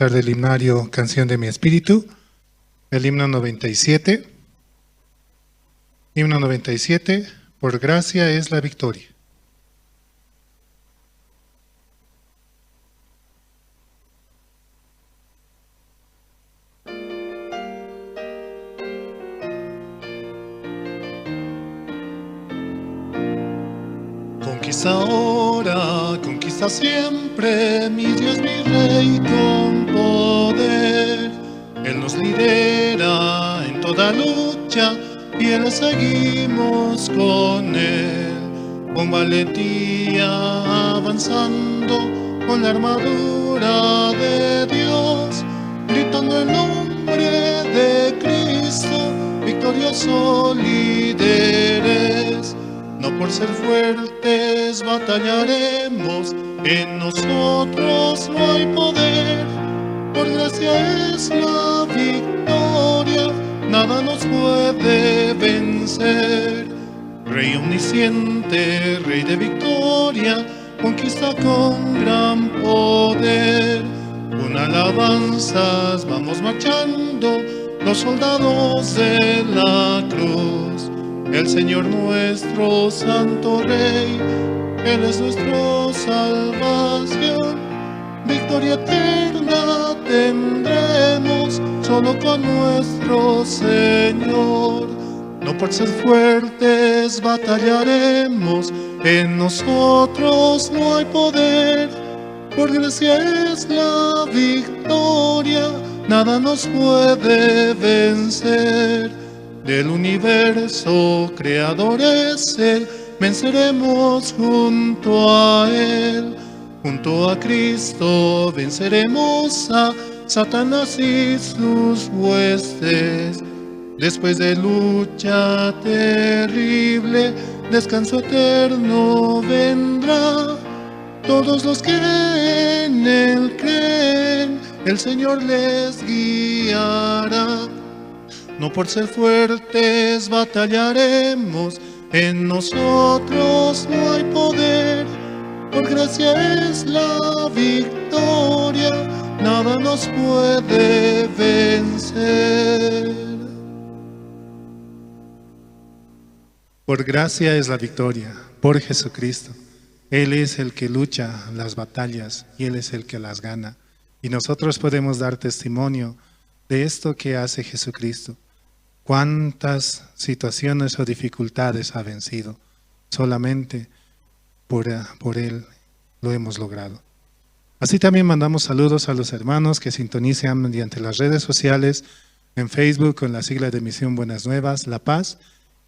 Del himnario Canción de mi Espíritu, el himno 97. Himno 97, por gracia es la victoria. Conquista ahora, conquista siempre, mi Dios, mi Rey con poder. Él nos lidera en toda lucha, fieles seguimos con Él. Con valentía avanzando, con la armadura de Dios, gritando el nombre de Cristo, victorioso líderes. No por ser fuertes batallaremos, en nosotros no hay poder. Por gracia es la victoria, nada nos puede vencer. Rey omnisciente, Rey de victoria, conquista con gran poder. Con alabanzas vamos marchando, los soldados de la cruz. El Señor nuestro Santo Rey, Él es nuestra salvación. Victoria eterna tendremos solo con nuestro Señor. No por ser fuertes batallaremos, en nosotros no hay poder. Por gracia es la victoria, nada nos puede vencer. Del universo creador es Él, venceremos junto a Él. Junto a Cristo venceremos a Satanás y sus huestes. Después de lucha terrible, descanso eterno vendrá. Todos los que en Él creen, el Señor les guiará. No por ser fuertes batallaremos, en nosotros no hay poder. Por gracia es la victoria, nada nos puede vencer. Por gracia es la victoria, por Jesucristo. Él es el que lucha las batallas y Él es el que las gana. Y nosotros podemos dar testimonio de esto que hace Jesucristo. ¿Cuántas situaciones o dificultades ha vencido? Solamente por Él lo hemos logrado. Así también mandamos saludos a los hermanos que sintonizan mediante las redes sociales, en Facebook con la sigla de Misión Buenas Nuevas, La Paz,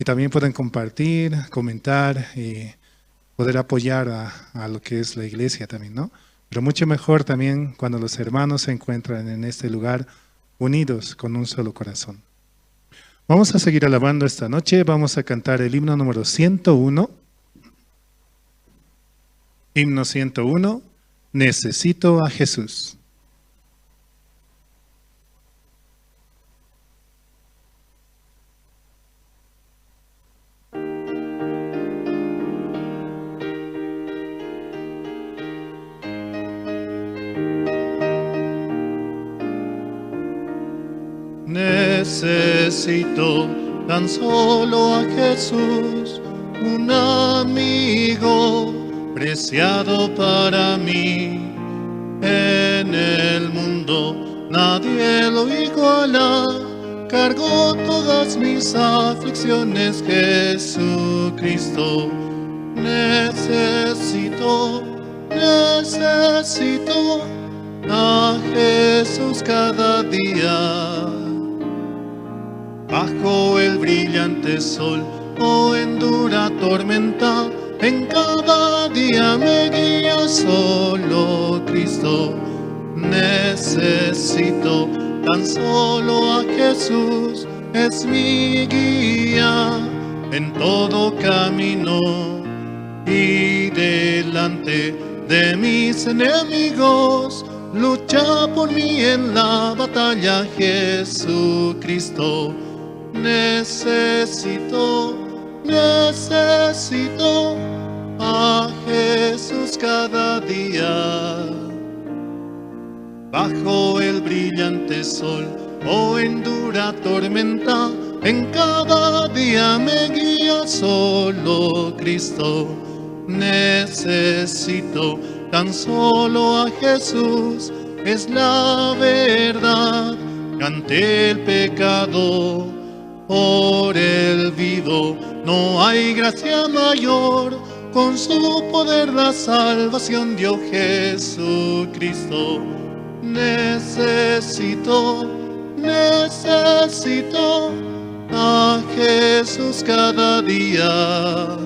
y también pueden compartir, comentar y poder apoyar a lo que es la iglesia también, ¿no? Pero mucho mejor también cuando los hermanos se encuentran en este lugar unidos con un solo corazón. Vamos a seguir alabando esta noche, vamos a cantar el himno número 101. Himno 101, Necesito a Jesús. Necesito tan solo a Jesús, un amigo preciado para mí. En el mundo nadie lo iguala, cargó todas mis aflicciones Jesucristo. Necesito a Jesús cada día. Bajo el brillante sol o en dura tormenta, en cada día me guía solo Cristo. Necesito tan solo a Jesús, es mi guía en todo camino. Y delante de mis enemigos, lucha por mí en la batalla Jesucristo. Necesito a Jesús cada día. bajo el brillante sol o en dura tormenta, en cada día me guía solo Cristo. Necesito tan solo a Jesús, es la verdad. Ante el pecado, por el vivo, no hay gracia mayor. Con su poder la salvación dio Jesucristo. Necesito a Jesús cada día.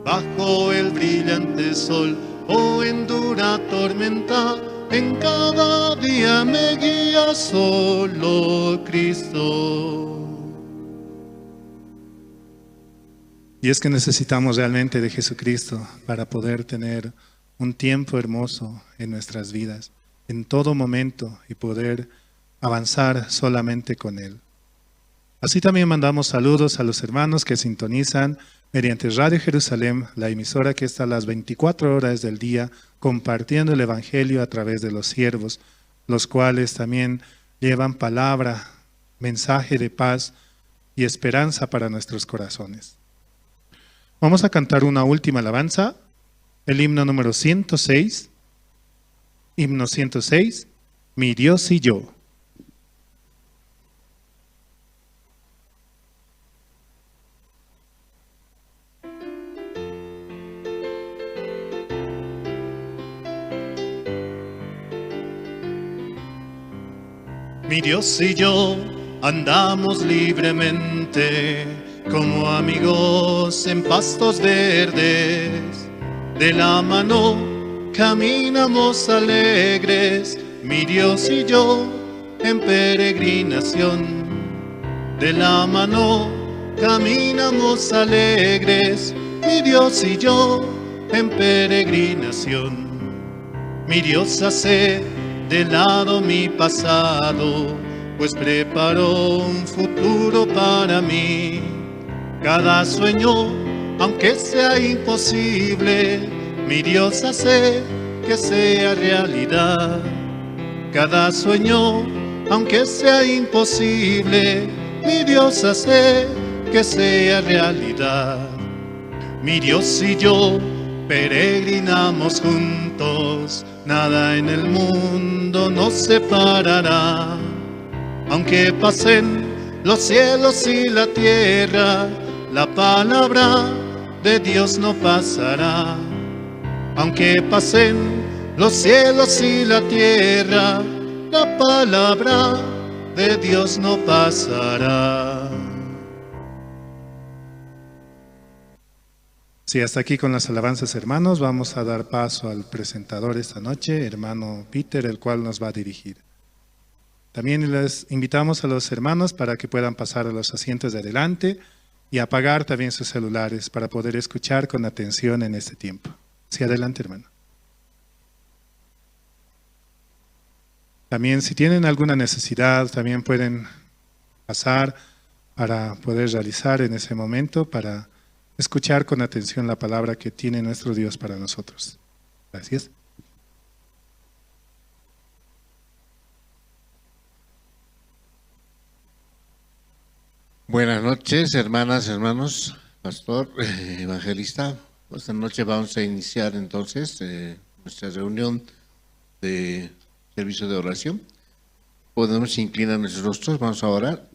Bajo el brillante sol o en dura tormenta, en cada día me guía solo Cristo. Y es que necesitamos realmente de Jesucristo para poder tener un tiempo hermoso en nuestras vidas, en todo momento, y poder avanzar solamente con Él. Así también mandamos saludos a los hermanos que sintonizan mediante Radio Jerusalén, la emisora que está a las 24 horas del día compartiendo el Evangelio a través de los siervos, los cuales también llevan palabra, mensaje de paz y esperanza para nuestros corazones. Vamos a cantar una última alabanza, el himno número 106, himno 106, Mi Dios y yo. Mi Dios y yo andamos libremente, como amigos en pastos verdes. De la mano caminamos alegres, mi Dios y yo en peregrinación. De la mano caminamos alegres, mi Dios y yo en peregrinación. Mi Dios hace de lado mi pasado, pues preparó un futuro para mí. Cada sueño, aunque sea imposible, mi Dios hace que sea realidad. Cada sueño, aunque sea imposible, mi Dios hace que sea realidad. Mi Dios y yo peregrinamos juntos, nada en el mundo nos separará. Aunque pasen los cielos y la tierra, la palabra de Dios no pasará. Aunque pasen los cielos y la tierra, la palabra de Dios no pasará. Sí, hasta aquí con las alabanzas, hermanos. Vamos a dar paso al presentador esta noche, hermano Peter, el cual nos va a dirigir. También les invitamos a los hermanos para que puedan pasar a los asientos de adelante y apagar también sus celulares para poder escuchar con atención en este tiempo. Sí, adelante, hermano. También si tienen alguna necesidad, también pueden pasar para poder realizar en ese momento, para escuchar con atención la palabra que tiene nuestro Dios para nosotros. Gracias. Buenas noches, hermanas, hermanos, pastor, evangelista. Esta noche vamos a iniciar entonces nuestra reunión de servicio de oración. Podemos inclinar nuestros rostros, vamos a orar.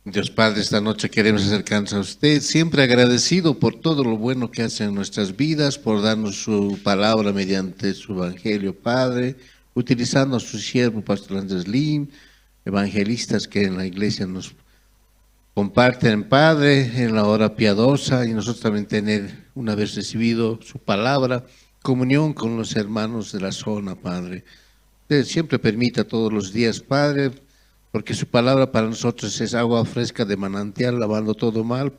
Dios Padre, esta noche queremos acercarnos a usted, siempre agradecido por todo lo bueno que hace en nuestras vidas, por darnos su palabra mediante su evangelio, Padre, utilizando a su siervo, Pastor Andrés Lim, evangelistas que en la iglesia nos comparten, Padre, en la hora piadosa, y nosotros también tener, una vez recibido su palabra, comunión con los hermanos de la zona, Padre. Usted siempre permita todos los días, Padre, porque su palabra para nosotros es agua fresca de manantial, lavando todo mal,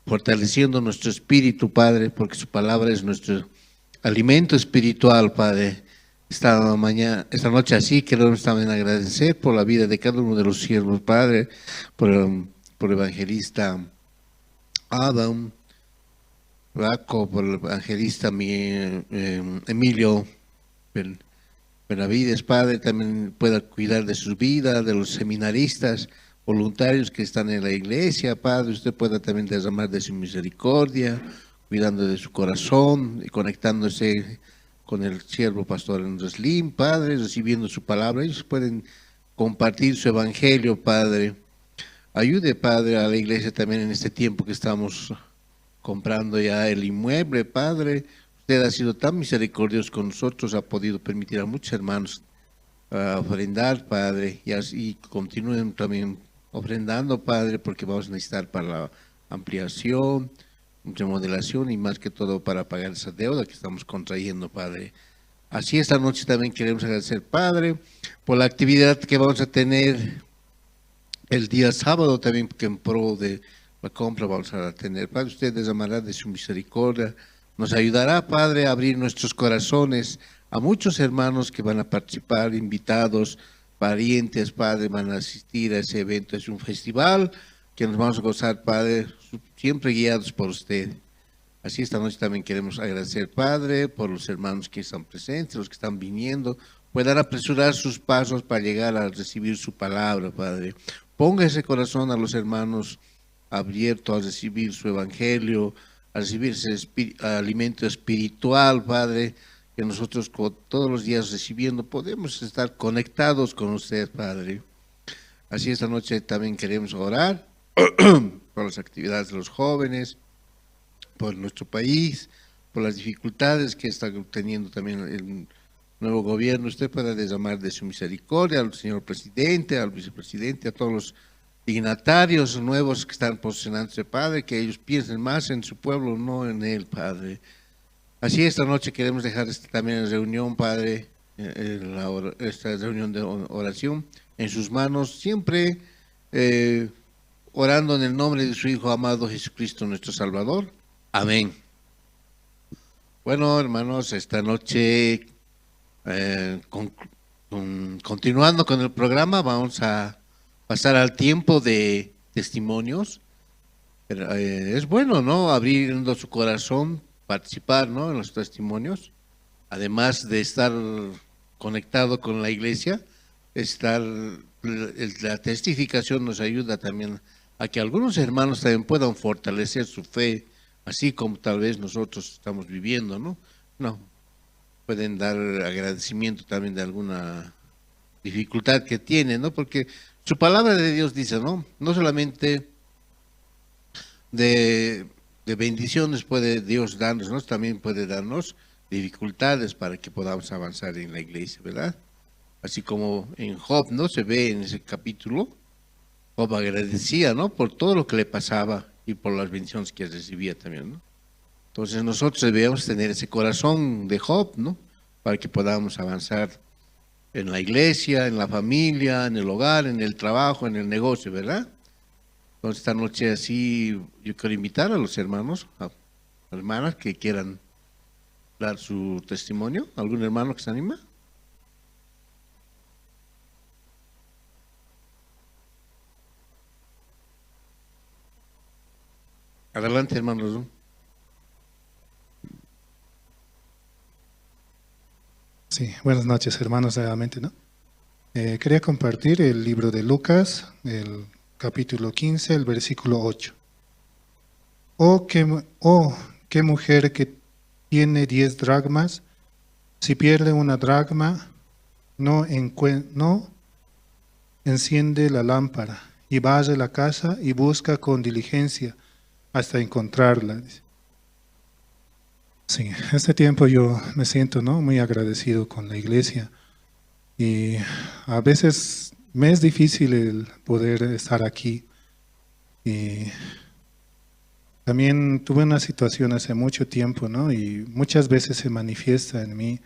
fortaleciendo nuestro espíritu, Padre, porque su palabra es nuestro alimento espiritual, Padre. Esta noche así queremos también agradecer por la vida de cada uno de los siervos, Padre, por evangelista Adam, por el evangelista Emilio Benavides, Padre, también pueda cuidar de sus vidas, de los seminaristas, voluntarios que están en la iglesia, Padre, usted pueda también derramar de su misericordia, cuidando de su corazón y conectándose con el siervo pastor Andrés Lim, Padre, recibiendo su palabra. Ellos pueden compartir su evangelio, Padre. Ayude, Padre, a la iglesia también en este tiempo que estamos comprando ya el inmueble, Padre. Usted ha sido tan misericordioso con nosotros, ha podido permitir a muchos hermanos ofrendar, Padre, y así continúen también ofrendando, Padre, porque vamos a necesitar para la ampliación, remodelación y más que todo para pagar esa deuda que estamos contrayendo, Padre. Así esta noche también queremos agradecer, Padre, por la actividad que vamos a tener el día sábado también, que en pro de la compra vamos a tener. Padre, usted derramará de su misericordia, nos ayudará, Padre, a abrir nuestros corazones a muchos hermanos que van a participar, invitados, parientes, Padre, van a asistir a ese evento. Es un festival que nos vamos a gozar, Padre, siempre guiados por usted. Así esta noche también queremos agradecer, Padre, por los hermanos que están presentes, los que están viniendo, puedan apresurar sus pasos para llegar a recibir su palabra, Padre. Ponga ese corazón a los hermanos abierto a recibir su evangelio, a recibir ese alimento espiritual, Padre, que nosotros todos los días recibiendo podemos estar conectados con usted, Padre. Así esta noche también queremos orar por las actividades de los jóvenes, por nuestro país, por las dificultades que está teniendo también el nuevo gobierno. Usted pueda derramar de su misericordia al señor presidente, al vicepresidente, a todos los dignatarios nuevos que están posicionándose, Padre, que ellos piensen más en su pueblo, no en él, Padre. Así esta noche queremos dejar también en reunión, Padre, esta reunión de oración en sus manos, siempre orando en el nombre de su Hijo amado Jesucristo, nuestro Salvador. Amén. Bueno, hermanos, esta noche, continuando con el programa, vamos a pasar al tiempo de testimonios. Pero, es bueno, ¿no?, abriendo su corazón, participar, ¿no?, en los testimonios, además de estar conectado con la iglesia. La testificación nos ayuda también a que algunos hermanos también puedan fortalecer su fe, así como tal vez nosotros estamos viviendo, ¿no? Pueden dar agradecimiento también de alguna dificultad que tienen, ¿no? Porque su palabra de Dios dice, ¿no?, no solamente de bendiciones puede Dios darnos, ¿no?, también puede darnos dificultades para que podamos avanzar en la iglesia, ¿verdad? Así como en Job, ¿no?, se ve en ese capítulo, Job agradecía, ¿no?, por todo lo que le pasaba y por las bendiciones que recibía también, ¿no? Entonces nosotros debemos tener ese corazón de Job, ¿no?, para que podamos avanzar en la iglesia, en la familia, en el hogar, en el trabajo, en el negocio, ¿verdad? Entonces esta noche así yo quiero invitar a los hermanos, a hermanas que quieran dar su testimonio. ¿Algún hermano que se anima? Adelante, hermanos. Sí, buenas noches, hermanos, nuevamente, ¿no? Quería compartir el libro de Lucas, el capítulo 15, el versículo 8. Oh, qué mujer que tiene 10 dracmas, si pierde una dracma, no enciende la lámpara y barre la casa y busca con diligencia hasta encontrarla. Sí, este tiempo yo me siento, ¿no?, muy agradecido con la iglesia, y a veces me es difícil el poder estar aquí. Y también tuve una situación hace mucho tiempo, ¿no?, y muchas veces se manifiesta en mí,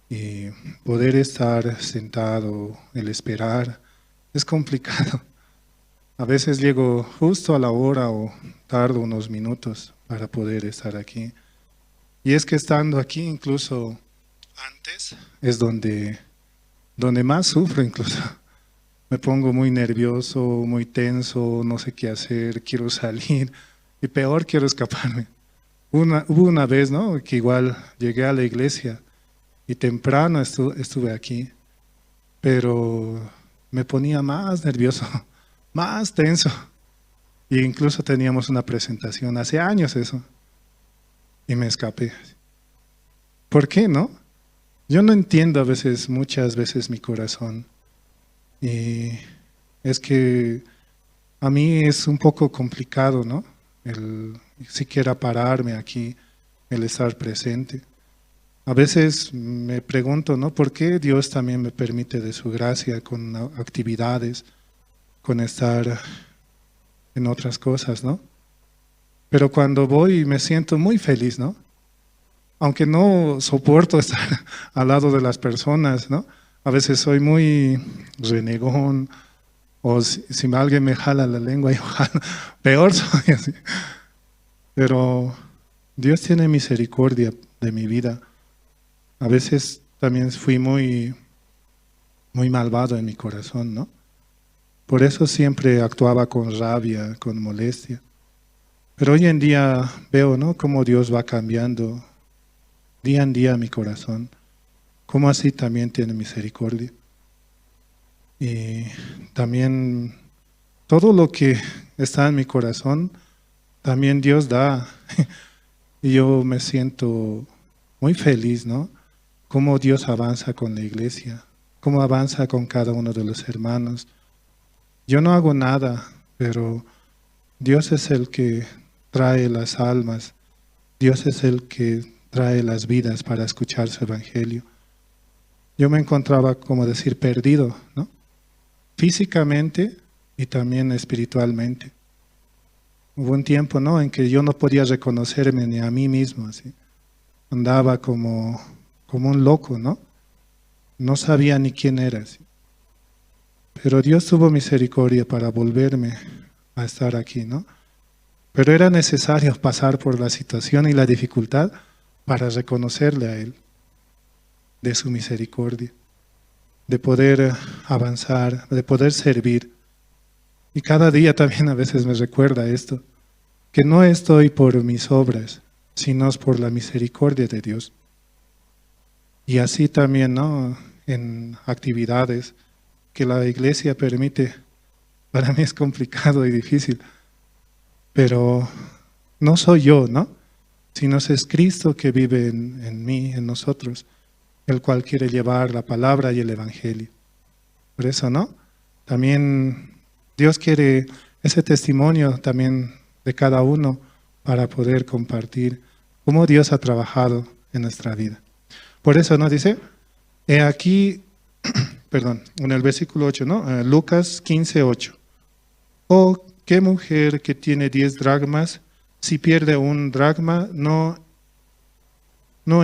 y poder estar sentado, el esperar, es complicado. A veces llego justo a la hora o tardo unos minutos para poder estar aquí. Y es que estando aquí, incluso antes, es donde más sufro incluso. Me pongo muy nervioso, muy tenso, no sé qué hacer, quiero salir y peor, quiero escaparme. Hubo una vez, ¿no? Que igual llegué a la iglesia y temprano estuve aquí, pero me ponía más nervioso, más tenso. E incluso teníamos una presentación, hace años eso, y me escapé. ¿Por qué, no? Yo no entiendo muchas veces mi corazón. Y es que a mí es un poco complicado, ¿no? El siquiera pararme aquí, el estar presente. A veces me pregunto, ¿no? ¿Por qué Dios también me permite de su gracia con actividades, con estar en otras cosas, ¿no? Pero cuando voy me siento muy feliz, ¿no? Aunque no soporto estar al lado de las personas, ¿no? A veces soy muy renegón, o si alguien me jala la lengua, yo jalo, peor soy así. Pero Dios tiene misericordia de mi vida. A veces también fui muy malvado en mi corazón, ¿no? Por eso siempre actuaba con rabia, con molestia. Pero hoy en día veo, ¿no? Cómo Dios va cambiando día en día mi corazón. Cómo así también tiene misericordia. Y también todo lo que está en mi corazón, también Dios da. Y yo me siento muy feliz, ¿no? Cómo Dios avanza con la iglesia, cómo avanza con cada uno de los hermanos. Yo no hago nada, pero Dios es el que trae las almas. Dios es el que trae las vidas para escuchar su evangelio. Yo me encontraba, como decir, perdido, ¿no? Físicamente y también espiritualmente. Hubo un tiempo, ¿no?, en que yo no podía reconocerme ni a mí mismo, así. Andaba como un loco, ¿no? No sabía ni quién era, así. Pero Dios tuvo misericordia para volverme a estar aquí, ¿no? Pero era necesario pasar por la situación y la dificultad para reconocerle a Él, de su misericordia, de poder avanzar, de poder servir. Y cada día también a veces me recuerda esto, que no estoy por mis obras, sino por la misericordia de Dios. Y así también, ¿no?, en actividades que la iglesia permite, para mí es complicado y difícil, pero no soy yo, ¿no?, sino es Cristo que vive en mí, en nosotros, el cual quiere llevar la palabra y el evangelio. Por eso, ¿no?, también Dios quiere ese testimonio también de cada uno para poder compartir cómo Dios ha trabajado en nuestra vida. Por eso nos dice, aquí, en el versículo 8, ¿no? Lucas 15:8. Oh, qué mujer que tiene 10 dracmas, si pierde un dracma, no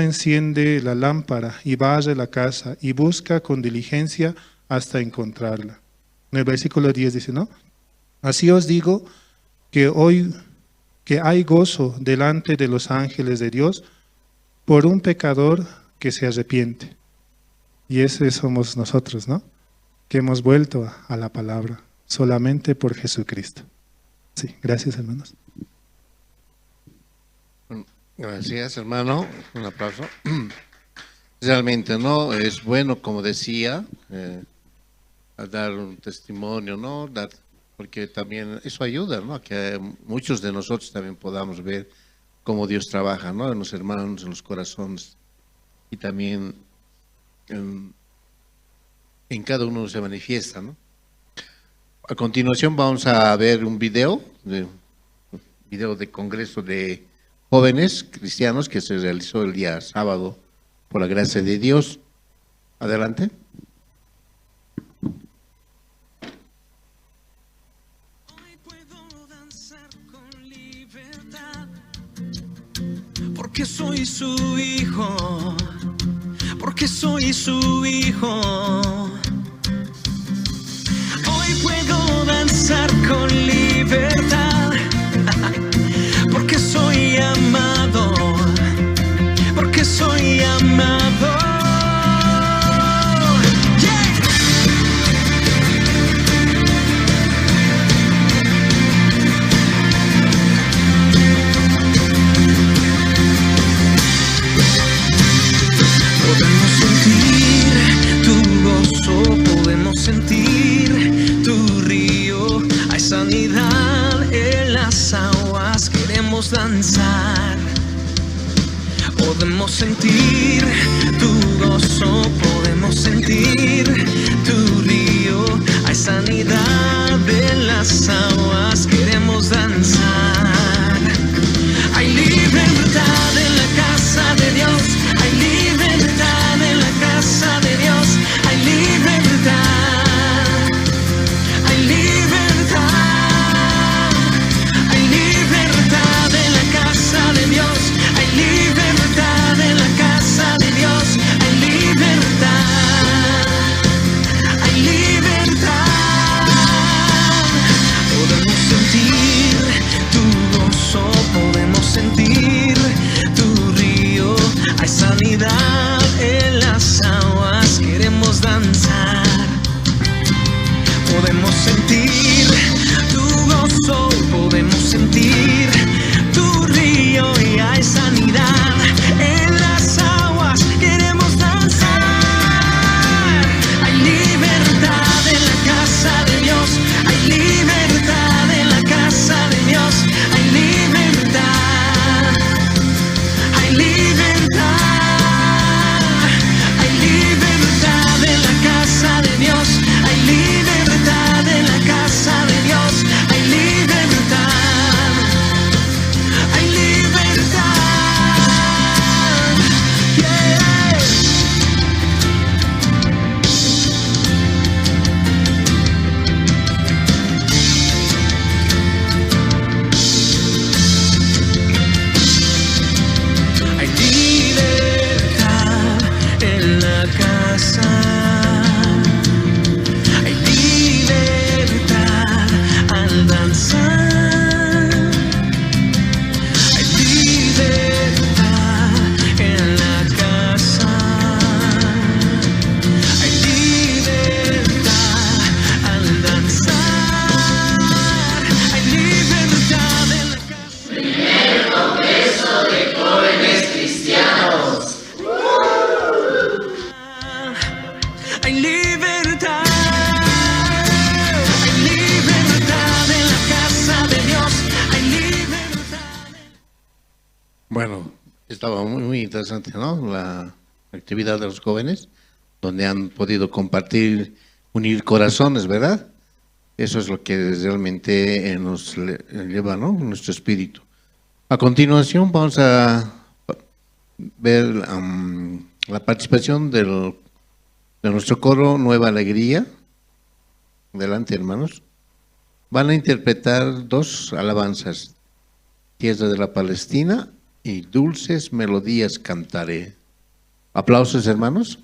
enciende la lámpara y barre la casa y busca con diligencia hasta encontrarla. En el versículo 10 dice, ¿no? Así os digo que hoy que hay gozo delante de los ángeles de Dios por un pecador que se arrepiente. Y ese somos nosotros, ¿no?, que hemos vuelto a la palabra solamente por Jesucristo. Sí, gracias, hermanos. Gracias, hermano. Un aplauso. Realmente, ¿no?, es bueno, como decía, dar un testimonio, ¿no?, porque también eso ayuda, ¿no?, a que muchos de nosotros también podamos ver cómo Dios trabaja, ¿no?, en los hermanos, en los corazones, y también en cada uno se manifiesta, ¿no? A continuación vamos a ver un video de congreso de jóvenes cristianos que se realizó el día sábado por la gracia de Dios. Adelante. Porque soy su hijo, porque soy su hijo. Hoy puedo danzar con libertad, porque soy amado, porque soy amado. queremos danzar. Podemos sentir tu gozo, podemos sentir tu río. Hay sanidad en las aguas, queremos danzar. Hay libertad en la casa de Dios, hay libertad en la casa de Dios, hay libertad, hay libertad, hay libertad en la casa de Dios, hay libertad en la casa de Dios, hay libertad, hay libertad. Podemos sentir tu gozo, podemos sentir tu río, hay sanidad en las aguas, queremos danzar. Podemos sentir tu gozo, podemos sentir tu río y hay sanidad en las aguas, queremos danzar. Hay libertad en la casa de Dios, hay libertad en la casa de Dios, hay libertad, hay libertad, hay libertad en la casa de Dios, hay libertad en la casa de Dios, hay libertad, hay libertad, yeah. Hay libertad en la casa, hay libertad al danzar, hay libertad en la casa, hay libertad al danzar, hay libertad en la casa. Hay libertad en la casa de Dios, hay libertad. Bueno, estaba muy interesante, ¿no? La actividad de los jóvenes, donde han podido compartir, unir corazones, ¿verdad? Eso es lo que realmente nos lleva, ¿no? Nuestro espíritu. A continuación vamos a ver la participación de nuestro coro Nueva Alegría. Adelante, hermanos. Van a interpretar dos alabanzas, Tierra de la Palestina y Dulces Melodías Cantaré. Aplausos, hermanos.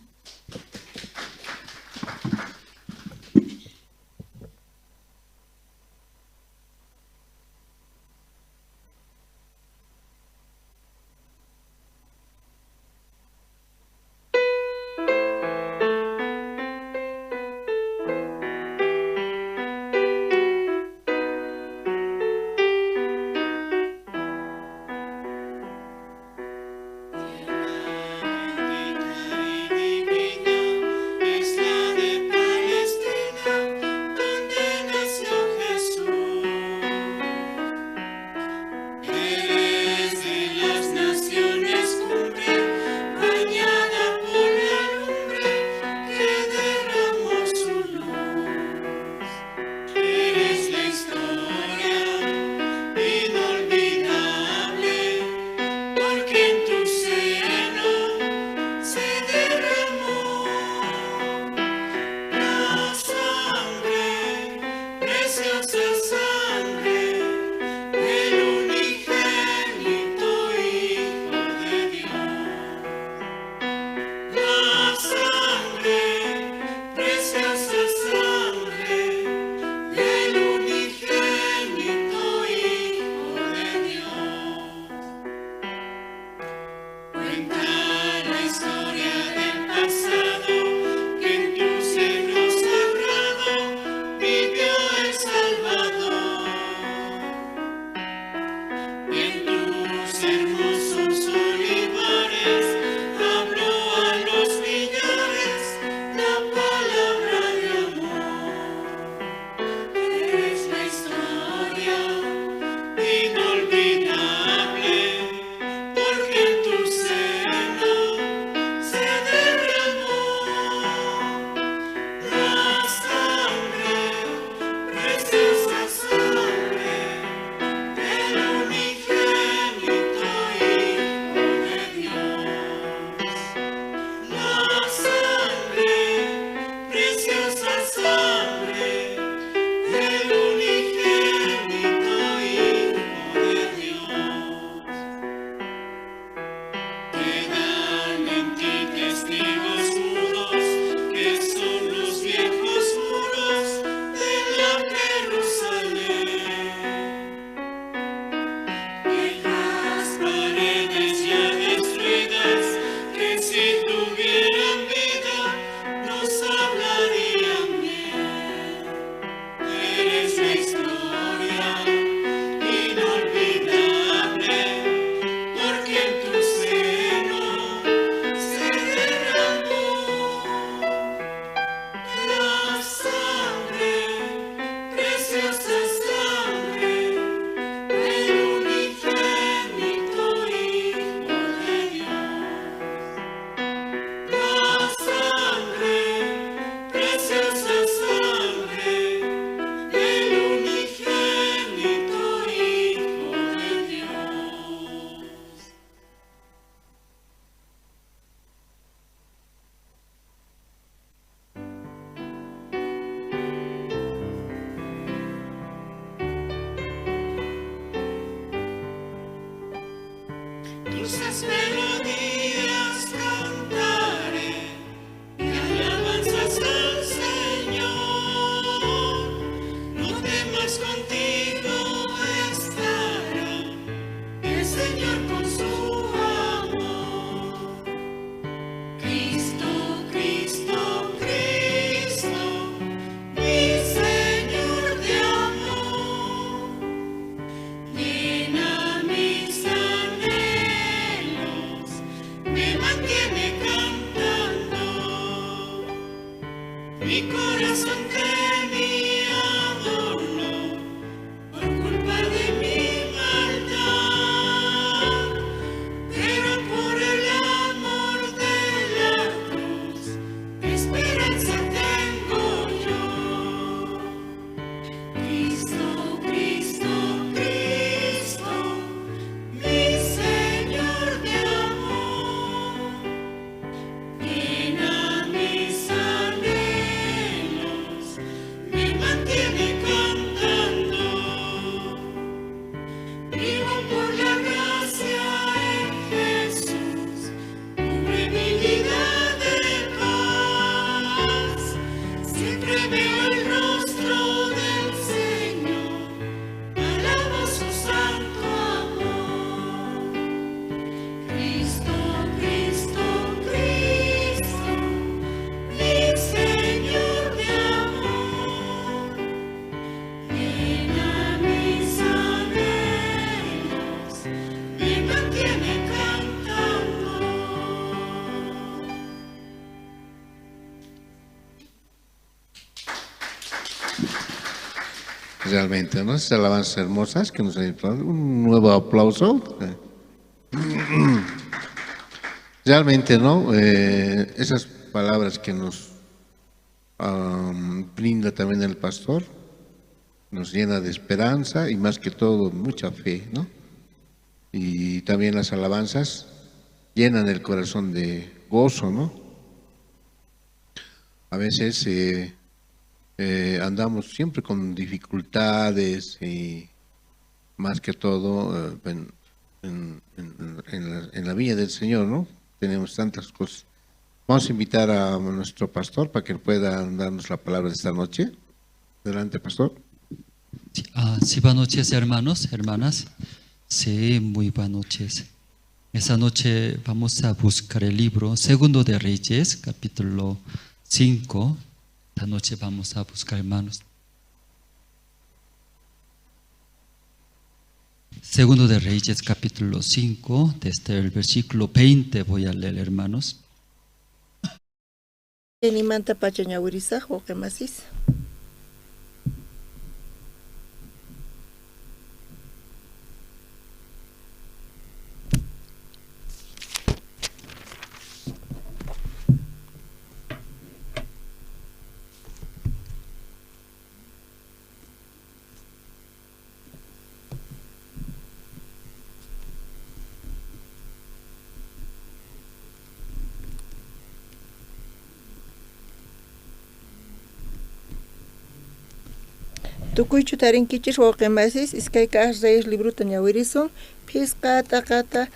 Inolvidable. dulces melodías cantaré y alabanzas al Señor. No temas, contigo estará el Señor con su amor. Cristo, Cristo, Cristo, mi Señor de amor, llena mis anhelos, me mantiene cantando. Mi corazón te mi adorno por culpa de mi maldad, pero por el amor de la cruz, esperanza tengo yo. Cristo, Cristo, Cristo, mi Señor de amor, llena mis anhelos, me mantiene cantando. Vivo por la gracia en Jesús, cubre mi vida de paz. Siempre veo el rostro del Señor, alabo su santo amor. Cristo, Cristo, Cristo, mi Señor de amor, llena mis anhelos, me mantiene cantando. Realmente, ¿no? Esas alabanzas hermosas que nos han dado. Un nuevo aplauso. Realmente, ¿no? Esas palabras que nos brinda también el pastor, nos llena de esperanza y más que todo mucha fe, ¿no? Y también las alabanzas llenan el corazón de gozo, ¿no? A veces andamos siempre con dificultades y más que todo en la viña del Señor, ¿no? Tenemos tantas cosas. Vamos a invitar a nuestro pastor para que pueda darnos la palabra de esta noche. Adelante, pastor. Sí, buenas noches, hermanos, hermanas. Sí, muy buenas noches. Esta noche vamos a buscar el libro Segundo de Reyes, capítulo 5. Esta noche vamos a buscar, hermanos. Segundo de Reyes, capítulo 5, desde el versículo 20 voy a leer, hermanos. Tenimanta pachañawirisa, Joque Macis. Tukuichu tarin kichis Joque Macis, iskay kas reyes libro tañawirisun, pisca takata,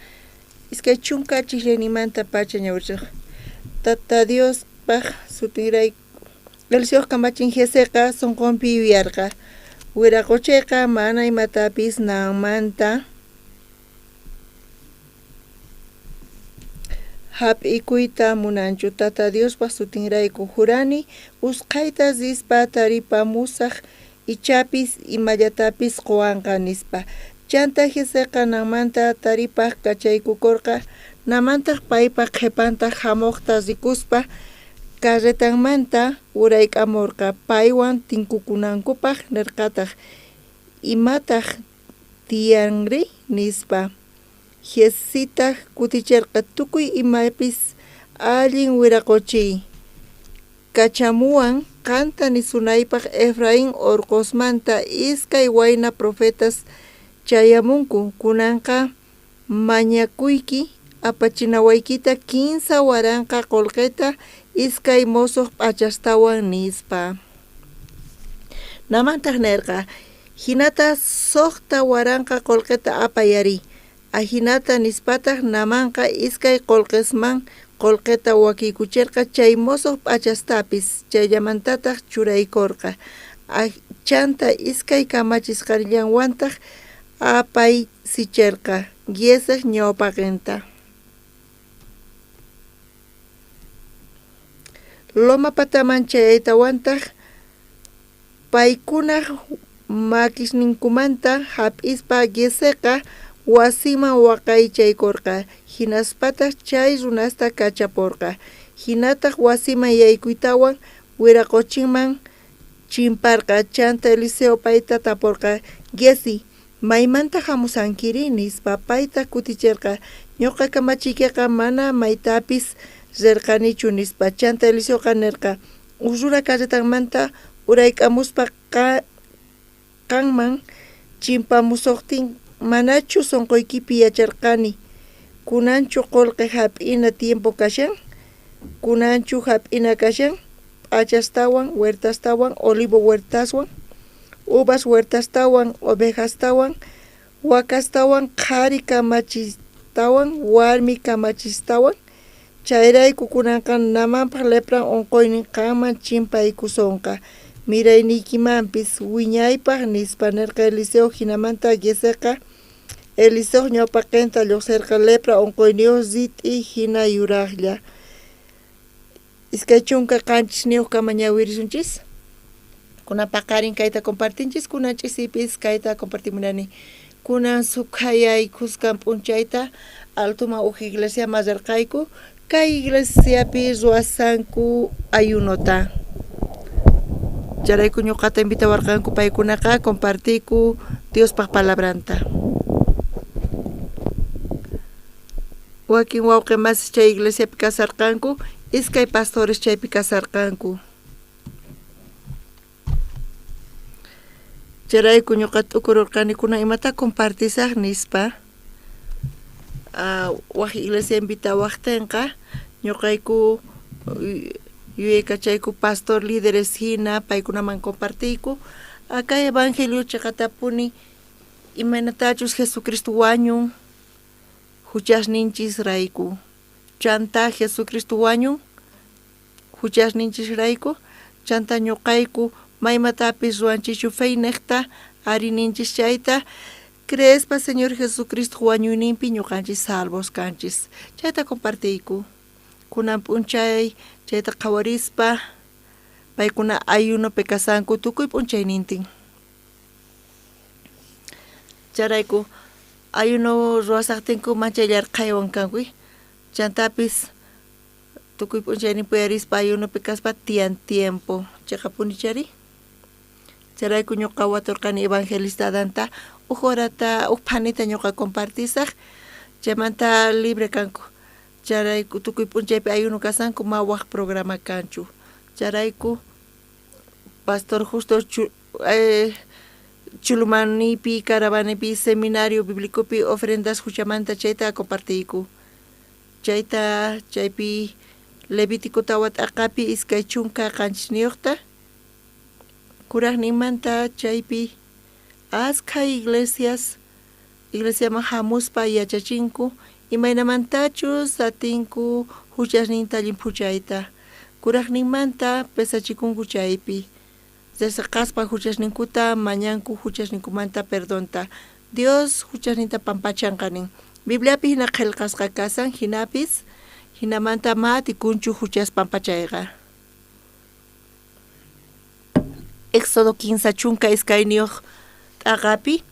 iskay chunka chihlenimanta pachañawirisa. Tata Dios paj sutiray. El Señor Camachin Jeseca son compi viarca. Huiracocheca, mana y matapis manta. Hap ikuita munanchu Tata Dios pasutinray kujurani, usqayta zispa taripa musaj, ichapis y mayatapis qoanqa nispa. Chanta Jeseca namanta taripa kachaykukorqa, namanta paipa qhepanta hamuqta zikuspa, carretanmanta uraykamorqa paywan tinkukunankupaq nirqataq imataq tiyanri nispa. Jesita kuticharqa tukuy imapis allin wiraquchiy. Kachamuwan qanta nisunaypaq Efraín Orcosmanta iskay wayna profetas chayamunku kunanqa mañakuyki apachinawaykita 15 waranqa qolqeta iskay mosoq p'achastawan nispa. Namantaq nerqa hinata suqta waranqa qolqeta apayari. Ajinata nispataq namanqa iskay qolqisman qolqeta wakikuchirqa chay mosoq p'achastapis chayllamantataq churaykurqa. Chanta iskay kamachisqarllanwantaq apay sichirqa yesaq ñawpaqinta. Loma pataman chayaytawantaq paykunaq makisninkumanta hap'ispa yesiqa wasiman waqaychaykurqa hinaspataq chay runasta kachapurqa. Hinataq wasiman yaykuytawan wiraquchinman chimparqa chanta Eliseo payta tapurqa Gesi maymanta hamusankiri nispa payta kutichirqa ñuqa kamachiykiqa mana maytapis rirqanichu nispa chanta Eliseo nirqa usura kallatanmanta uraykamuspa kanman chimpamusuqtin manachu sunquykipi yacharqani kunanchu qolqi hap'ina tiempo kashan kunanchu hap'ina kashan p'achastawan huertastawan olivo huertaswan uvas huertastawan ovejastawan wakastawan qhari kamachistawan warmi kamachistawan chayrayku kunanqa namanpaq lepran unquynin qanman chimpaykusunqa miraynikimanpis wiñaypaq nispa nirqa Eliseo hinamanta Gesiqa Eliseo ñawpaqinta lluqsirqa lepra unquyniyuq zit'i hina yuraqlla. Iskay chunka qanchis niyuq kama ñawirisunchis kunan paqarin kayta compartinchis kunanchikpis kayta compartimunani kunan sukhayay kuskan p'unchayta Altuman uj iglesia mazarqayku kay iglesiapi ruwasanku ayunota. Charayku ñuqata invitawarqanku paykunaqa compartiyku Diospaq palabranta. Wakin wawqimas chay iglesiapi kasarqanku iskay pastores chaypi kasarqanku. Charayku ñuqa t'ukururqani kunan imata compartisaq nispa waq iglesia invitawaqtinqa ñuqayku yuyaykachayku pastor líderes hina paykunaman compartiyku kay evangelio chaqatapuni imanatachus Jesucristo wañun huchasninchis rayku chanta Jesucristo wañun huchasninchis rayku chanta ñuqayku maymatapis ruanchichu feynekta arininchis chayta creespa Señor Jesucristo wañuyninpi ñuqanchis salvos kanchis chayta compartiyku kunan p'unchay chayta qawarispa paykuna ayunopi kasanku tukuy p'unchaynintin. Charayku ayuno ruwasaqtinku manchallarqaywan kankuy chantapis tukuy p'unchayninpi uyarispa ayunopi kaspa tiyan tiempo chayqa punichari. Charayku ñuqa waturqani evangelista Adanta uj horata uj phanita ñuqa compartisaq chaymanta libre kanku. Charayku tukuy p'unchaypi ayuno kasanku mawaq programa kanchu. Charayku pastor justo chulumanipi caravanipi seminario biblicopi ofrendas huchamanta chayta compartiyku. Chaypi Levítico tawat'aqapi iskay chunka qanchis niyuqta kuraqninmanta chaypi askha iglesiaman hamuspa yachachinku imaynamantachus atinku huchasninta llimpuchayta kuraqninmanta pesachikunku chaypi qaspa huchasninkuta mañanku huchasninkumanta perdonta Dios huchasninta pampachanqanin Bibliapi hina qillqasqa kasan hinapis hinamanta matikunchu huchas pampachayqa. Éxodo 15 chunka iskayniyuq t'aqapi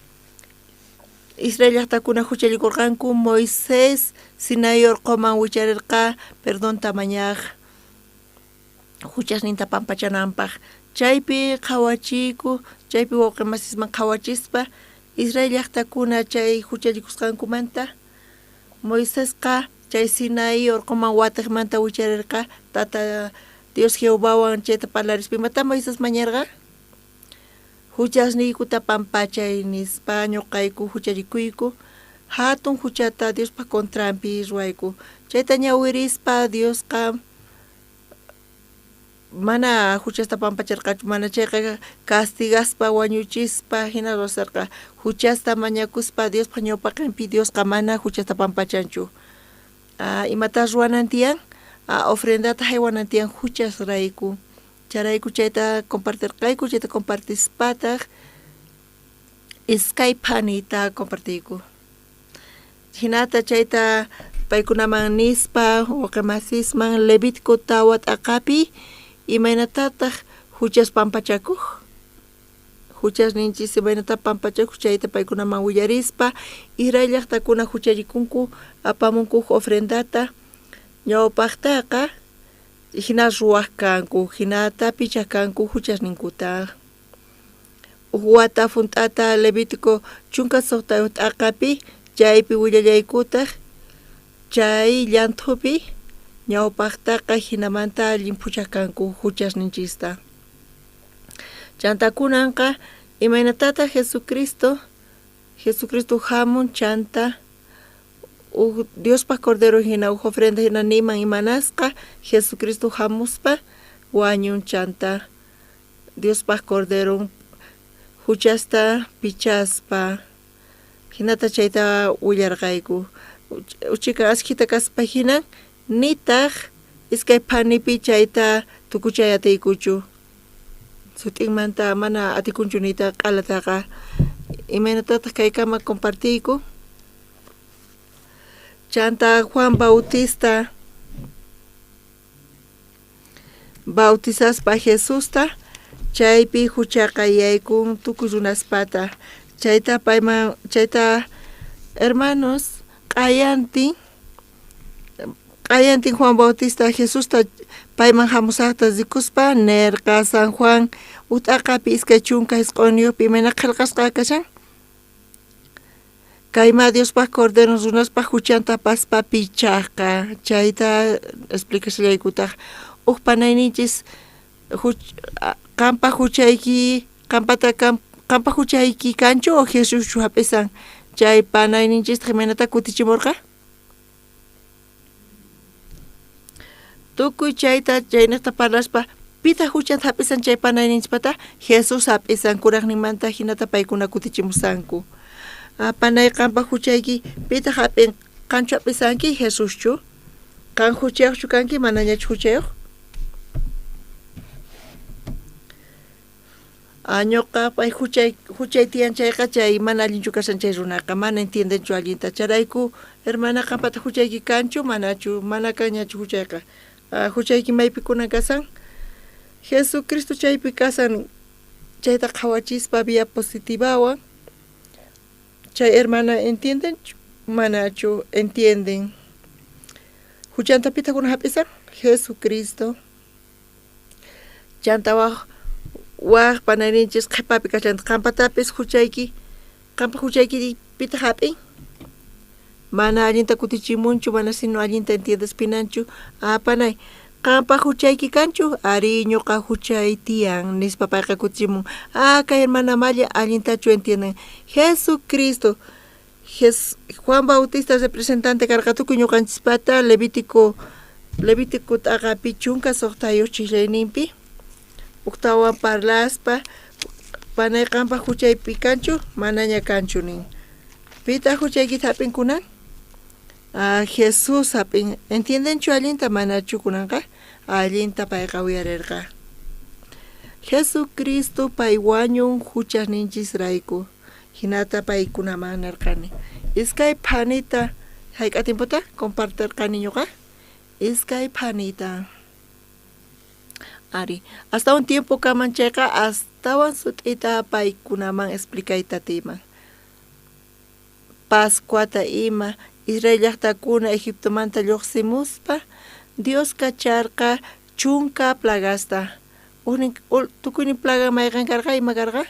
Israel llaqtakuna huchallikurqanku Moisés Sinai urquman wicharirqa perdonta mañaq huchasninta pampachananpaq chaypi qhawachiyku chaypi wawqimasisman qhawachispa Israel llaqtakuna chay huchallikusqankumanta Moisésqa chay Sinai urquman watiqmanta wicharirqa tata Dios Jehováwan chayta parlarispa imata Moisés mañarqa huchasniykuta pampachay nispa ñuqayku hucharikuyku hatun huchata Diospa contrampi ruwayku chayta ñawirispa Diosqa mana huchasta pampacharqachu, mana chayqa castigaspa wañuchispa hina rosarqa huchasta mañakuspa Diospa ñawpaqinpi Diosqa mana huchasta pampachanchu. Imatash ruwanantiyan ofrendata haywanantiyan huchas rayku, charayku chayta compartirqayku, chayta compartispataq iskay phanita compartiyku. Hinata chayta paykunaman nispa waqamasisman Levítico tawa t'aqapi imaynatataq huchas pampachakuq, huchas ninchis imaynata pampachakuq chayta paykunaman willarispa iray llaqtakuna huchallikunku apamunku ofrendata ñawpaqtaqa hina ruwaq kanku, hinata pichaq kanku huchas ninkuta. Wata funt'ata Levítico chunka suqta t'aqapi chaypi willallaykutaq chay llanthupi ñawpaqtaqa hinamanta llimpuchaq kanku huchas ninchista. Chantakunanqa imaynatataq Jesucristo hamun chanta Diospa Cordero hina ofrenda hina niman imanasqa Jesucristo hamuspa wañun chanta Diospa Cordero huchasta pichaspa hinata chayta willarqayku. Uchika askita kaspa hinan nitaq iskay phanipi chayta tukuchay atiykuchu, sutinmanta mana atikunchu nita q'alataqa. Imaynatataq kaykama compartiyku. Chanta Juan Bautista bautizaspa Jesusta chaypi huchaqa yaykun tukuy runaspata. Chayta payman chayta hermanos q'ayantin Juan Bautista Jesusta payman hamusaqta rikuspa nerqa San Juan ut'aqapi iskay chunka isq'uniyuqpi imayna qillqasqa kashan. Kayma Diospa Cordero runaspa huchanta paspa pichaqqa chayta explicacillaykutaq. Uq panayninchis qampa huchayki qampa huchayki kanchu o Jesuschu hap'isan chay panayninchista imaynata kutichimurqa? Tukuy chayta chaynaqta parlaspa pita huchanta hap'isan chay panayninchpata Jesus hap'isan kuraqninmanta hinata paykuna kutichimusanku. Panay qampa huchayki pita hap'in kanchu hap'isanki Jesuschu? Kan huchayuqchu kanki manañachu huchayuq? Ñuqa pay huchay tiyan chayqa chay mana allinchu kashan chay runaqa, mana entiendenchu allinta. Charayku hermana qampata huchayki kanchu manachu, mana kanñachu huchayqa. Huchayki maypi kunan kasan? Jesucristo chaypi kasan chayta qhawachispa vía positivawan. Chay hermana entiendenchu? Manachu entienden. Huchanta pita kunan hap'isan? Jesucristo. Chantawaq waq panayninchis qhipapi kachanta qampatapis qampa huchayki pita hap'in? Mana allinta kutichimunchu, mana sino allinta entiendespinanchu. Panay qampa huchayki kanchu? Ari ñuqa huchay tiyan nispa payqa kutichimun. Kay hermana Maya allintachu entienden. Jesucristo Juan Bautista representante karqa tukuy ñuqanchispata Levítico t'aqapi chunka suqtayuq chillayninpi uqtawan parlaspa panay qampa huchaypi kanchu? Manaña kanchu nin. Pita huchaykita hap'in kunan? Jesus hap'in. Entiendenchu allinta manachu kunanqa? Allinta payqa wiyarirqa. Jesucristo pay wañun huchasninchis rayku. Hinata paykunaman narqani. Iskay phanita hayk'a timputa compartirqani ñuqa. Iskay phanita. Ari, hasta un tiempo kaman chayqa astawan sut'ita paykunaman explicayta timan. Pascuata ima Israel llaqtakuna Egiptomanta lluqsimuspa Dios kacharqa chunka plagasta. Tukuynin plaga mayqan karqa ima karqa?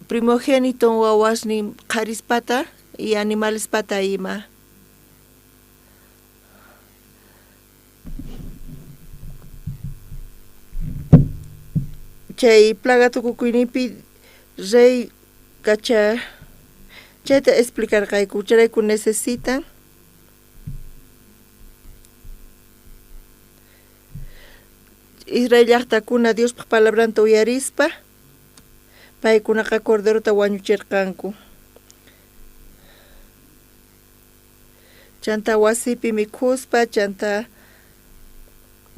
Primogénito wawasnin qharispata y animalespata ima. Chay plaga tukukuynipi rey Chayta explicarqayku, charayku necesitan Israel llaqtakuna Diospaq palabranta uyarispa paykunaqa corderota wañuchirqanku. Chanta wasipi mikhuspa, chanta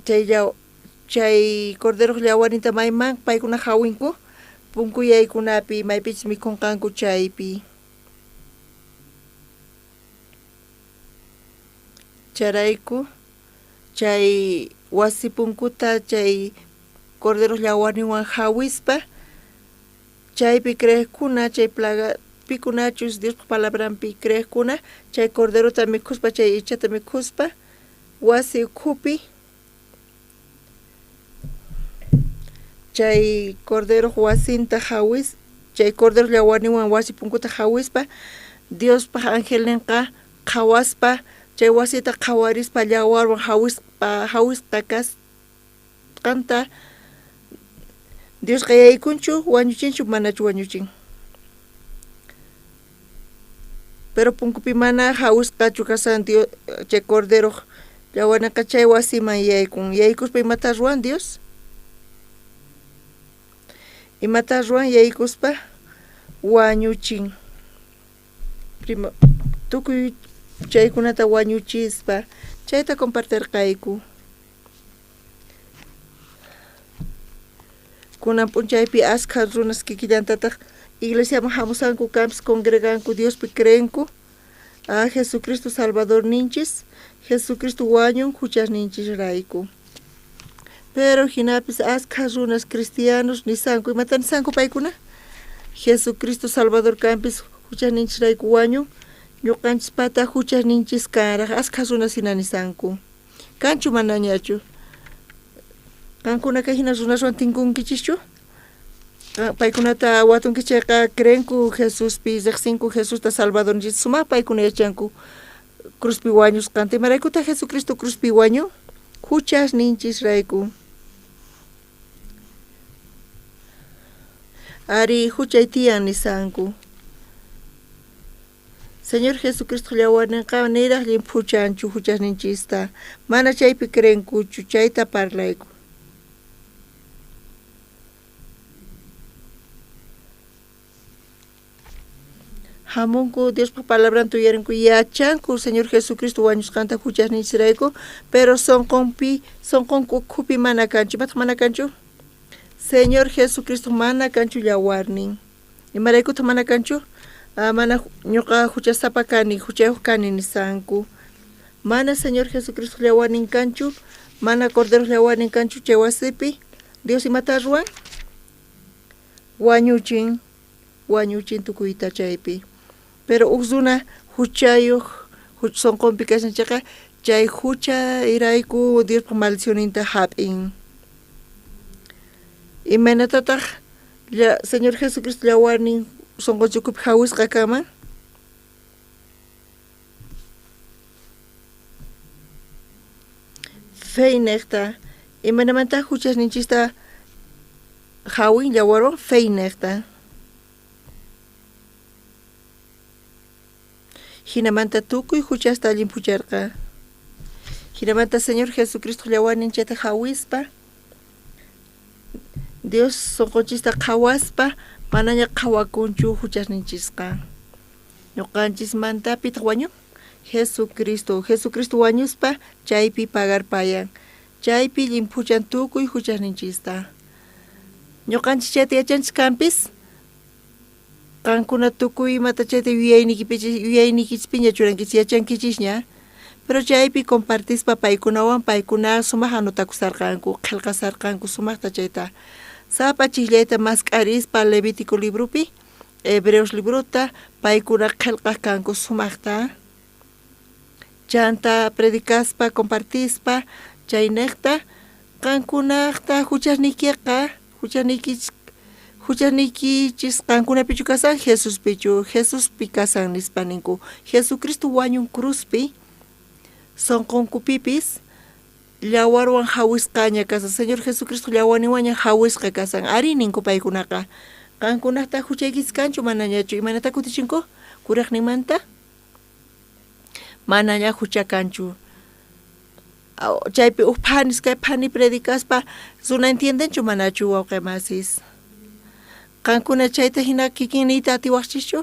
chay cordero llawarinta mayman paykuna hawinku punkuyaykunapi maypichis mikhunqanku chaypi. Charayku chay wasi punkuta chay cordero llawarninwan hawispa chaypi creejkuna chay plaga pikunachus Dios palabranpi creejkuna chay corderota mikhuspa chay ichata mikhuspa wasi ukhupi chay cordero wasinta hawis chay cordero llawarninwan wasi punkuta hawispa Diospa angelninqa qhawaspa chay wasita qhawarispa llawarwan hawisqa kasqanta Dios qayaykunchu wañuchinchu manachu wañuchin. Pero punkupi mana hawisqachu kasan Dios chay cordero llawarninqa chay wasiman yaykun. Yaykuspa imata ruwan Dios? Imata ruwan yaykuspa wañuchin. Tukuy chaykunata wañuchispa chayta compartirqayku. Kunan punchaypi askha runas kikillantataq iglesiaman hamusanku kanpis congreganku Diospi creenku Jesucristo Salvador ninchis Jesucristo wañun huchasninchis rayku. Pero hinapis askha runas cristianos nisanku imata nisanku paykuna Jesucristo Salvador kanpis huchasninchis rayku wañun ñuqanchis pata huchasninchis karaq askha runas hina nisanku. Kanchu manañachu? Kankunaka hina runaswan tinkunkichischu? Paykunata watunkichayqa creenku Jesuspi riqsinku Jesusta Salvadorninchis sumaq paykuna yachanku cruzpi wañusqanta imaraykuta Jesucristo cruzpi wañun huchasninchis rayku. Ari huchay tiyan nisanku. Señor Jesucristo llawarninqa niraqllin phuchanchu huchasninchista mana chaypi creenkuchu chayta parlayku. Hamunku Diospa palabranta uyarinku yachanku Señor Jesucristo wañusqanta huchasninchirayku pero sonqonku ukhupi mana kanchu. Imataq mana kanchu? Señor Jesucristo mana kanchu llawarnin. Imaraykutaq mana kanchu? Mana ñuqa huchasapa kani, huchayuq kani nisanku. Mana Señor Jesucristo llawarnin kanchu, mana cordero llawarnin kanchu chay wasipi. Dios imata ruwan? Wañuchin tukuyta chaypi. Pero uqsuna huchayuq sonqonpi kashanchaqa chay huchayrayku Diospa maldicioninta hap'in. Imanatataq Señor Jesucristo llawarnin sonqonchikupi hawisqa kanman? Fey niqta imanamanta huchasninchista hawin llawarwan fey niqta. Hinamanta tukuy huchasta allin pucharqa. Hinamanta Señor Jesucristo llawarnin chayta hawispa Dios sonqonchista qhawaspa manaña qhawakunchu huchasninchisqa. Ñuqanchis manta pitaq wañun? Jesucristo wañuspa chaypi pagarpayan. Chaypi llimpuchan tukuy huchasninchista. Ñuqanchis chayta yachanchis kanpis qankuna tukuy imata chayta yuyaynikichpiña churankichis yachankichisña. Pero chaypi compartispa paykunawan paykuna sumaq anotakusarqanku, qillqasarqanku sumaqta chayta. Sapa chillayta masqarispa Levítico librupi, Hebreos libruta paykuna qillqaq kanku sumaqta. Chanta predicaspa, compartispa, chayniqta qankunaqta huchasnikichis qankunapichu kasan Jesuspi kasan nispa ninku. Jesucristo wañun cruzpi sonqonkupipis llawarwan hawisqaña kasan. Señor Jesucristo llawarninwanña hawisqa kasan. Ari ninku paykunaqa. Qankunaqta huchaykis kanchu manañachu. Imanata kutichinku? puriqninmanta manaña huchakanchu. Chaypi panis kay pani predicaspa zuna entiendenchu manachu wawqimasis. Qankuna chayta hina kikinita atiwaqchischu?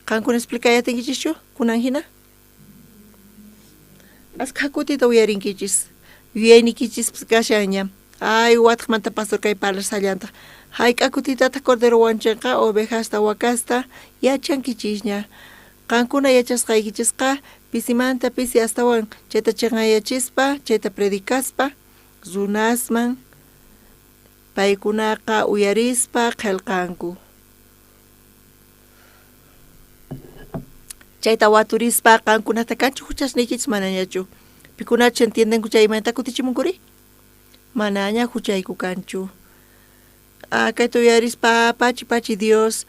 Qankuna explicayatinkichchu kunan hina? Aska kutita uyarinkichis. Yuyaynikichis kashaña. Ay watqmanta pastor kay parlar sallanta. Hayk'a kutitata cordero wanchinqa ovejasta wakasta yachankichisña. Qankuna yachasqaykichisqa pisimanta pisi astawan chayta chaqayachispa, chayta predicaspa, runasman paykunaqa uyarispa qillqanku. Chayta waturispa qankunata kanchu huchasnikichis manañachu. Pikunachu entiendenku chaymanta kutichimunkuri? Manaña huchayku kanchu. Kayta uyarispa pachi Dios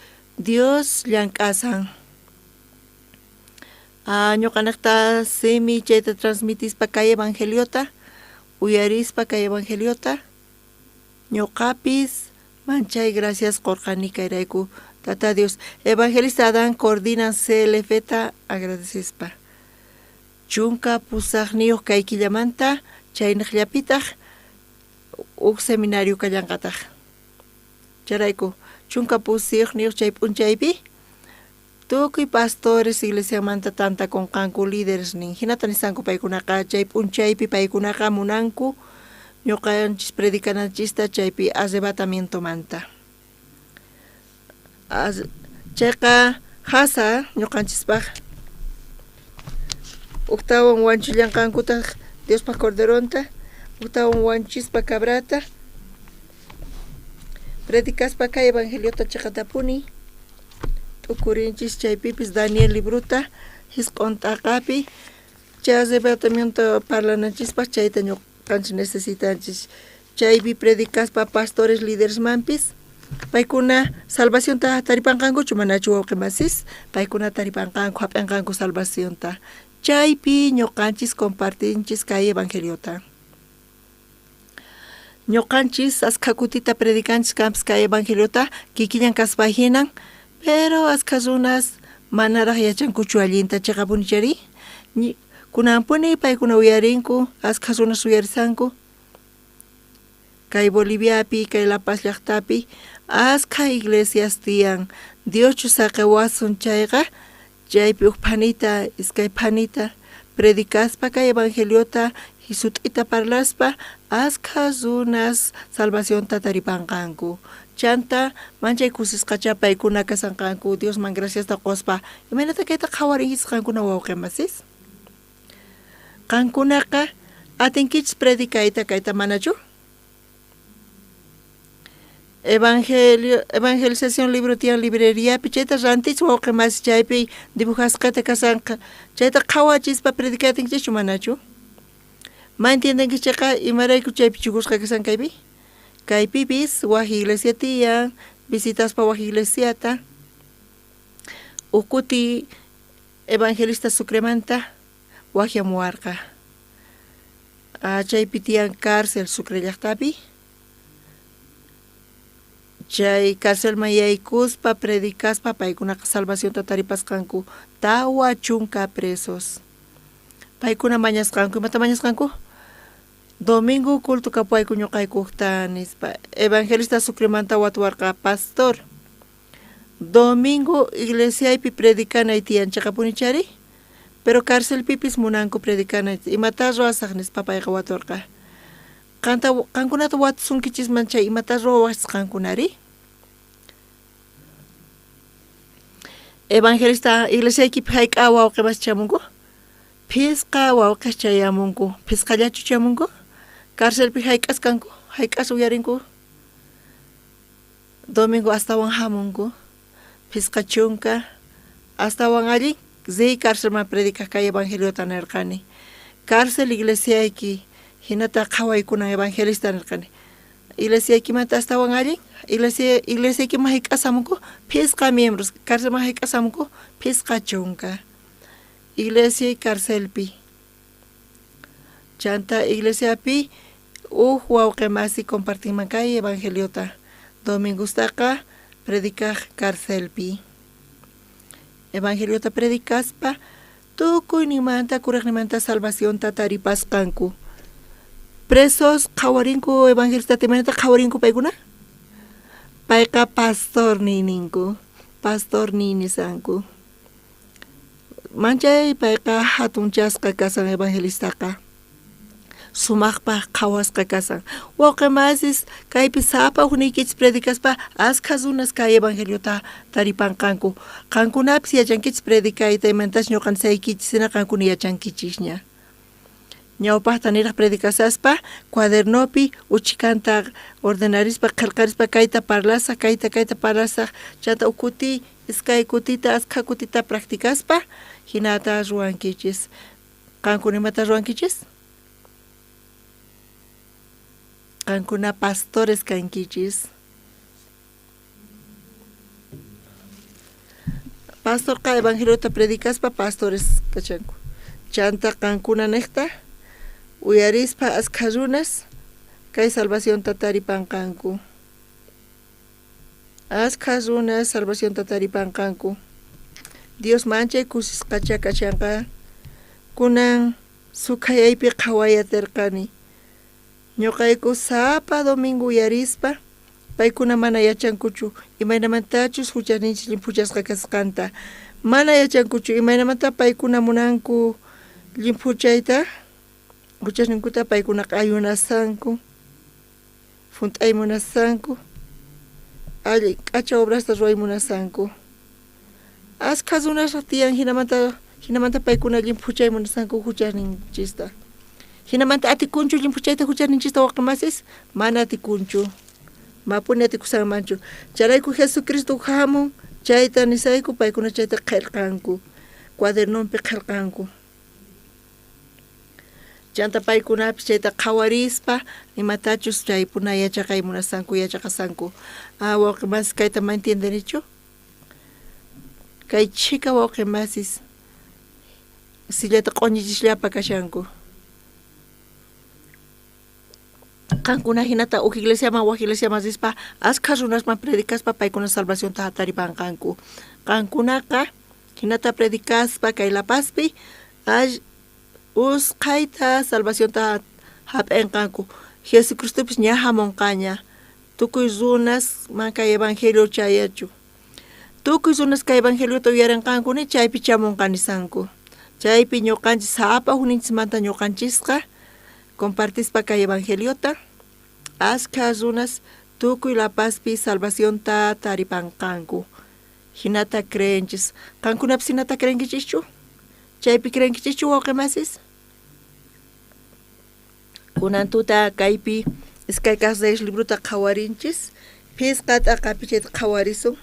llank'asan. Ñuqanaqta simi chayta transmitispa kay evangeliota, uyarispa kay evangeliota, ñuqapis manchay gracias qurqani kayrayku. Tata Dios, evangelista Adán coordina CLFta agradecispa. Chunka pusaqniyuq kay killamanta chaynaqllapitaq uk seminario kallanqataq. Charayku, chunka pusiyuqniyuq chay p'unchaypi tukuy pastores iglesia manta tanta konqanku líderes nin hinata nisanku paykunaqa chay p'unchaypi paykunaqa munanku ñuqanchis predicananchista chaypi arrebatamiento manta. Chayqa hasa ñuqanchispaq octawan wanchullanqankutaq Diospa corderonta, octawan wanchispa cabrata, predicaspa kay evangeliota chaqatapuni, tukurinchis chaypipis Daniel libruta hisq'unt'aqapi chay arrebatamiento parlananchispa chayta ñuqanchis necesitanchis chaypi predicaspa pastores líderes mampis paykuna salvacionta taripanqankuchu manachu wawqimasis paykuna taripanqanku hap'inqanku salvacionta chaypi ñuqanchis compartinchis kay evangeliota ñuqanchis askha kutita predicanchis kanpis kay evangeliota kikillan kaspa hinan pero askha runas manaraq yachankuchu allinta chaqapunichari kunanpuni paykuna uyarinku askha runas uyarisanku kay Boliviapi kay La Paz llaqtapi askha iglesias tiyan Dioschu saqewasun chayqa chaypi uk panita iskay panita predicaspa kay evangeliota hisut'ita parlaspa askha runas salvacionta taripanqanku chanta manchay kusisqacha paykuna kasanqanku Diosman graciasta quspa imanata kayta qhawarinchis qankuna wawqimasis qankunaqa atinkichis predicayta kayta manachu evangelización libro tiyan librería chayta rantichis wawqimasis chaypi dibujasqata kasanqa chayta qhawachispa predicatinkichu manachu ma entiendenki chayqa imarayku chaypi chukusqa kasan kaypi kaypipis waq iglesia tiyan visitaspa waq iglesiata ukuti evangelista Sucremanta waqyamuwarqa chaypi tiyan cárcel Sucre llaqtapi chay cárcelman yaykuspa predicaspa paykunaqa salvacionta taripasqanku tawa chunka presos paykuna mañasqanku imata mañasqanku domingo culto kapayku ñuqaykuqta nispa evangelista Sucremanta watuwarqa pastor domingo iglesiaypi predicanay tiyan chaqapunichari pero cárcelpipis munanku predicanay imata ruwasaq nispa payqa watuwarqa qankunata watusunkichisman chay imata ruwasqankunari evangelista iglesiaykipi hayk'a wawqimas chamunku pisqa wawqis chayamunku pisqallachu chamunku cárcelpi hayk'as kanku hayk'as uyarinku domingo astawan hamunku pisqa chunka astawan allin zi cárcelman predicaq kay evangeliota nirqani cárcel iglesiayki hinata qhawaykunan evangelista nirqani iglesiaykimanta astawan allin iglesiaykiman hayk'asamunku pisqa miembros cárcelman hayk'asamunku pisqa chunka iglesia y cárcelpi chanta iglesiapi wawqimasi compartinman kay evangeliota domingustaqa predicaq cárcelpi evangelio ta predicaspa tukuy nimanta kuraq nimanta salvación ta taripasqanku. Presos qawarinku evangelista timanata qawarinku paykuna? Payqa pastor nininku, pastor ninisanku. Manchay payqa hatun chasqa kasan evangelistaqa. Sumaqpa qhawasqa kasan. Wawqimasis kaypi sapa huniykich predicaspa askhasunas kay evangeliota taripanqanku. Qankunapis yachankichis predicayta imantash ñuqanchaykichis qankuna yachankichisña. Ñawpaqta niraq predicasaspa cuadernopi uchikanta ordenarispa qillqarispa kayta parlasa kayta parlasa chata ukuti iskay kutita askha kutita practicaspa hinata ruwankichis. Qankuna imata ruwankichis? Qankuna pastores kankichis. Pastor ka evangeliota predicaspa pastores kachanku. Chanta qankuna niqta uyarispa askharunas kay salvación tataripanqanku. Askharunas salvación tataripanqanku. Dios manchay kusisqacha kachanqa kunan sukhayaypi qhawayatirqani. Ñuqayku sapa domingo uyarispa paykuna mana yachankuchu imaynamantachus huchaninchis limpuchasqa kasqanta. Mana yachankuchu imaynamanta paykuna munanku limpuchayta huchasninkuta paykuna ayunasanku funt'ay munasanku alli k'acha obrasta ruway munasanku. Askha runasqa tiyan hinamanta paykuna limpuchay munasanku huchasninchista. Hinamanta atikunchu limpuchayta huchasninchista waqmasis mana atikunchu. Mapuni atikusanmanchu. Charayku Jesucristo hamun chayta nisayku paykuna chayta qillqanku. Cuadernonpi qillqanku. Chanta paykunapis chayta qhawarispa imatachus chaypuna yachaqay munasanku yachaqasanku. Wawqimasis kayta ma entiendenichu? Kay chika wawqimasis sillata q'uñichisllapa kashanku. Qankuna hinata uk iglesiaman waq iglesiaman rispa askha runasman predicaspa paykuna salvación ta taripanqanku. Qankunaqa hinata predicaspa kay lapaspi usqayta salvación ta hap'inqanku. Jesucristopis ña hamunqaña. Tukuy runas man kay evangelio chayachu. Tukuy runas kay evangeliota uyarinqankuni chaypi chamunqanisanku. Chaypi ñuqanchis sapa huninchikmanta ñuqanchisqa compartispa kay evangeliota askha runas tukuy lapaspi salvación ta taripanqanku. Hinata creenchis. Qankunapis hinata creenkichischu? Chaypi creenkichischu wawqimasis? Kunan tuta kaypi iskay kasdayish libruta qhawarinchis. Pisqa t'aqapi chayta qhawarisun.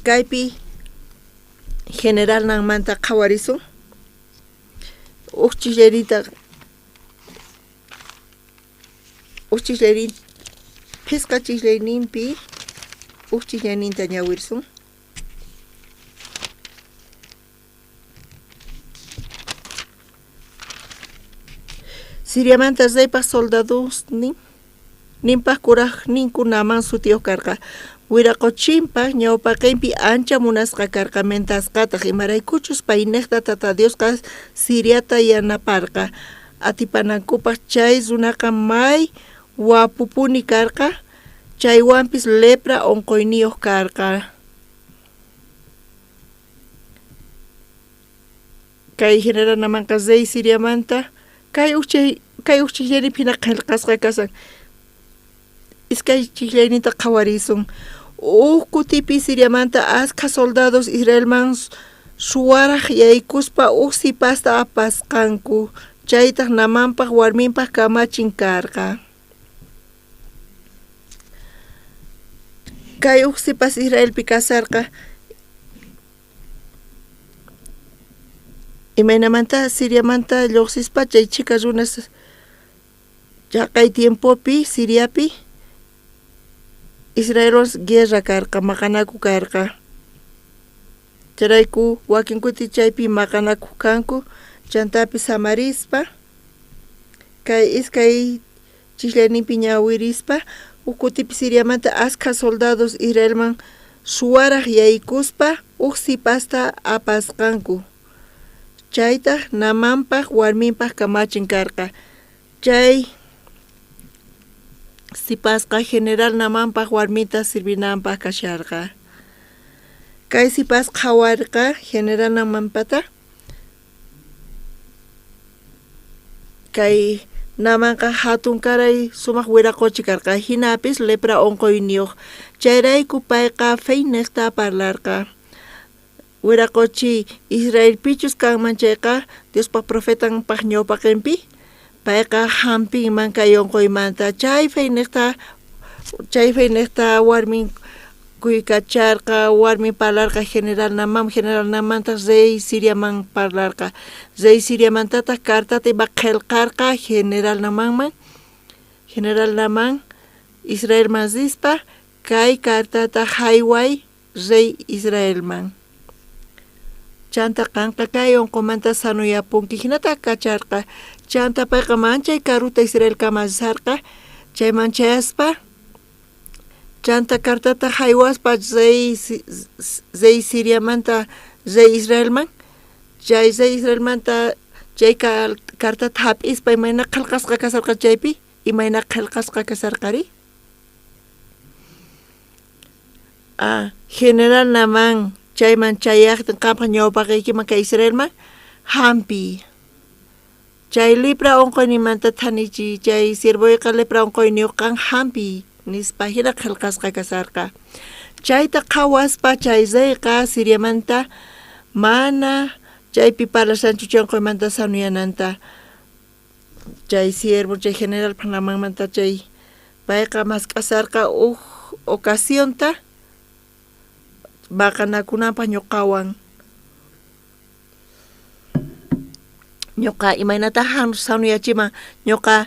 Kaypi general nanmanta qhawarisun. Uchishlerin pisqa chishleyninpi uchishleninta ñawirsun. Siriamanta reypaq soldados ninpaq kuraq ninkunaman sutiyoq karqa. Wiraquchinpaq ñawpaqinpi ancha munasqa karqa mentasqataq imaraykuchus pay niqta tata Diosqa Siriata yanaparqa. Atipanankupaq chay runaqa may wapupuni karqa chaywanpis lepra onqoyniyuq karqa. Kay generanamanqa rey Siriamanta kay uchikllaynipina qillqasqa kasan. Iskay chikllaynita qhawarisun. Kutipi Siriamanta askha soldados Israelman suwaraq yaykuspa sipasta apasqanku. Chaytaq namanpaq warminpaq kamachin karqa. Kay sipas Israelpi kasarqa imaynamanta Siriamanta lluqsispa chay chika runas kay tiempopi Siriapi Israelos guerra karqa maqanaku karqa. Charayku wakinkuti chaypi maqanaku kanku chantapi samarispa kay iskay chishlayninpi ñawirispa ukutipi Siriamanta askha soldados Israelman suwaraq yaykuspa sipasta apasqanku. Chayta namanpaq warminpaq kamachin karqa. Chay sipasqa general namanpaq warmita sirvinanpaq kasharqa. Kay sipasqa hawarqa general namanpata kay namanqa hatun karay sumaq wiraquchi karqa. Hinapis lepra onqoyniyuq. Chayrayku payqa feynekta parlarqa. Wiraquchi Israel pichus kanman chayqa Diospa profetanpaq ñawpaqinpi payqa hampinman kay onqoymanta chay feynekta warmin kuykacharqa warmi parlarqa general namanta rey Siriaman parlarqa. Rey Siriamantataq kartata ima qillqarqa general naman Israel masispa kay kartata hayway rey Israelman. Chanta qanqa kay onqumanta sanuyapunki hinata kacharqa. Chanta payqa manchay karuta Israel kamasarqa. Chayman chayaspa chanta kartata haywaspa rey Siriamanta rey Israelman. Chay rey Israelmanta chay kartata hap'ispa imayna qillqasqa kasarqa chaypi. Imayna qillqasqa kasarqari. General naman chayman chayaqtin qamqa ñawpaqaykiman kay Israelman hampi. Chay lepra onqoynimanta thanichi chay sirvoyqa lepra onqoyniyuqqa hampi nispa hina qillqasqa kasarqa. Chayta qhawaspa chay reyqa Siriamanta mana chaypi parlashanchu chay onqoymanta sanuyananta. Chay siervo chay general namanmanta chay payqa mask'asarqa ocasionta baqanakunanpaq ñuqawan. Ñuqa imaynata sanuyachiman ñuqa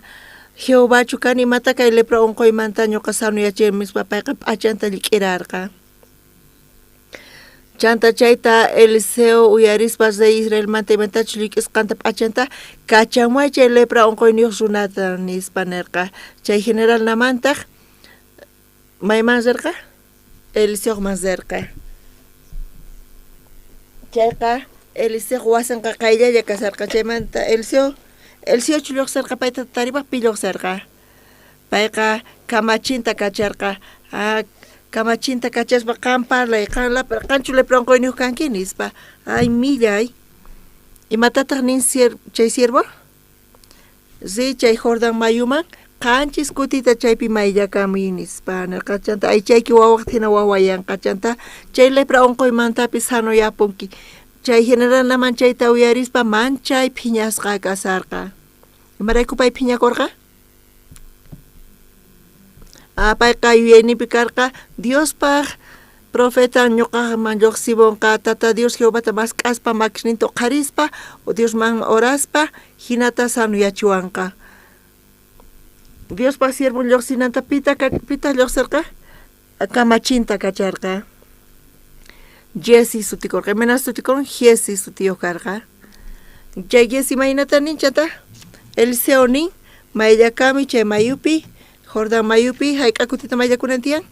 Jehovachu kani imata kay lepra onqoymanta ñuqa sanuyachimispa payqa p'achanta liq'irarqa. Chanta chayta Eliseo uyarispa rey Israelmanta imantachu liq'isqanta p'achanta kachanmay chay lepra onqoyniyuq runata nispa nirqa. Chay general namantaq mayman rirqa Eliseoman rirqa. Chayqa Eliseo wasinqa qayllalla kasarqa. Chaymanta Eliseo chulluqsarqa payta taripaq pilluqsarqa. Payqa kamachinta kacharqa. Kamachinta kachaspa qan parlay qanchu lepra onqoyniyuq kanki nispa. Ay millay. Imatataq nin chay siervo? Chay Jordan mayuman qanchis kutita chaypi mayllakami nispa nirqa. Chanta ay chayki wawaq hina wawayanqa. Chanta chay lepra onqoymantapis sanuyapunki. Chay general naman chayta uyarispa manchay phiñasqa kasarqa. Imarayku pay phiñakurqa? Payqa yuyaynipi karqa Diospaq profeta ñuqaman lluqsibunqa tata Dios Jehovata mask'aspa makishninta uqarispa Diosman oraspa hinata sanuyachiwanqa. Diospaq siervo lluqsinanta pita lluqsirqa? Kamachinta kacharqa. Jesse sutikurqa. Imanas sutikurqa Jesse sutiyuq karqa. Chay Jesse maynata ninchata Eliseo nin mayllakami chay mayupi Jordan mayupi hayk'a kutita mayllakunantiyan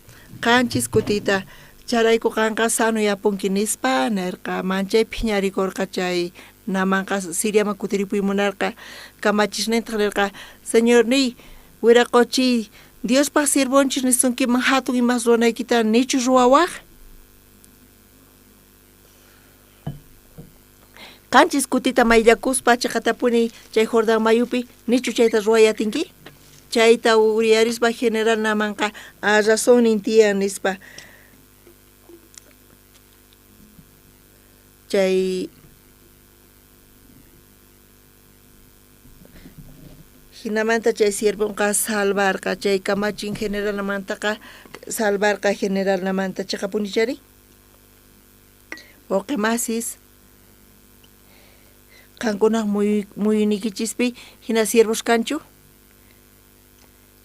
qanchis kutita charayku qanqa sanuyapunki nispa nirqa. Manchay phiñarikurqa chay namanqa Siriaman kutiripuymunarqa kamachishninta nirqa. Señor ni wiraquchi Diospaq sirvonchis nisunkiman hatun imas ruwanaykita nichu ruwawaq? Qanchis kutita mayllakuspa chaqatapuni chay Jordan mayupi nichu chayta ruwayatinki? Chayta uyarispa general namanqa razonin tiyan nispa. Chay hinamanta chay siervonqa salvarqa chay kamachin general namantaqa salvarqa general namanta chaqapunichari. Oqemasis qankunaq muyunikichispi hina siervos kanchu?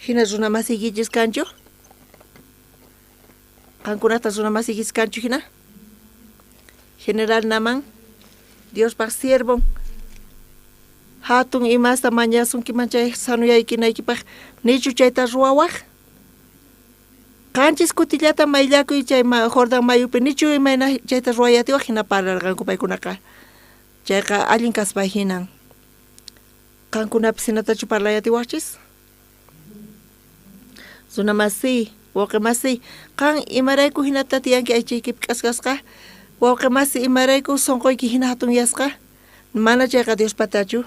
Hina runa masikichis kanchu? Qankunata runa masikis kanchu hina? General naman Diospaq siervon hatun imasta mañasunkiman chay sanuyaykinaykipak nichu chayta ruwawaq? Kanchis kutillata mayllakuy chay Jordan mayupi nichu imayna chayta ruwayatiwa hina parlarqanku paykunaqa. Chayqa allin kaspay hinan. Kankunapis hinatachu parlayatiwachis? Sunamasi, wawqimasi, kan imarayku hinata tiyanki aychaykipi k'askasqa, wawqimasi imarayku sonqoyki hina hatunyasqa, mana chayqa Dios patachu.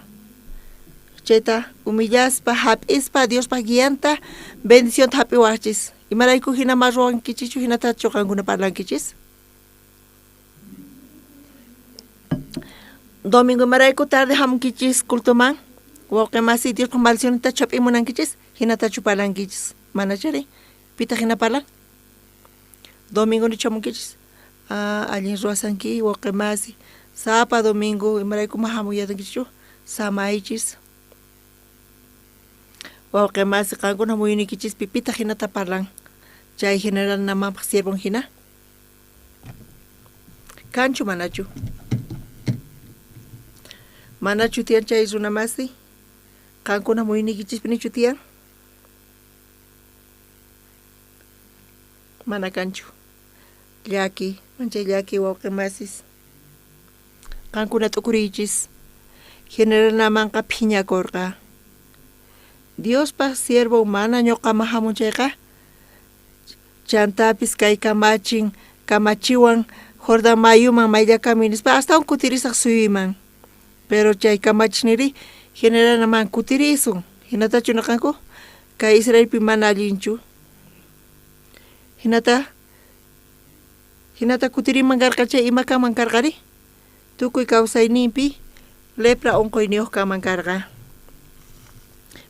Chayta humillaspa, hap'ispa, Diospa guianta, bendición hapiwachis. Imarayku hina marruankichichu hinatachu kankuna parlankichis. Domingo imarayku tarde hamunkichis kultuman, wawqimasi Diospa maldicionita chap'imunankichis, hinatachu parlankichis. Mana chari, pita hina parlan. Domingo ni chamunkichis. Allin ruwasanki, wawqimasi. Sapa domingo imarayku mahamuyatankichu, samaychis. Wawqimasi kankuna muyunikichis pipita hinata parlan. Chay general namapaq sirvan hina. Kanchu manachu. Manachu tiyan chay runamasi. Kankuna muyunikichis pinichu tiyan. Mana kanchu. Llaki, manchay llaki wawqimasis. Kankuna tukurichis. General namanqa phiñakurqa. Dios pa siervo humana ñoqa mahamunchayqa. Chantapis kay kamachiwan Jordan mayuman mayllakaminispa hasta un kutirisaq suyuyman. Pero chay kamachiniri general naman kutirisun. Hinatachu naqanku kay Israelpi mana allinchu. Hinata kutiriman karqa chay imakaman karqari. Tukuy kawsayninpi lepra onqoyniyuq kaman karqa.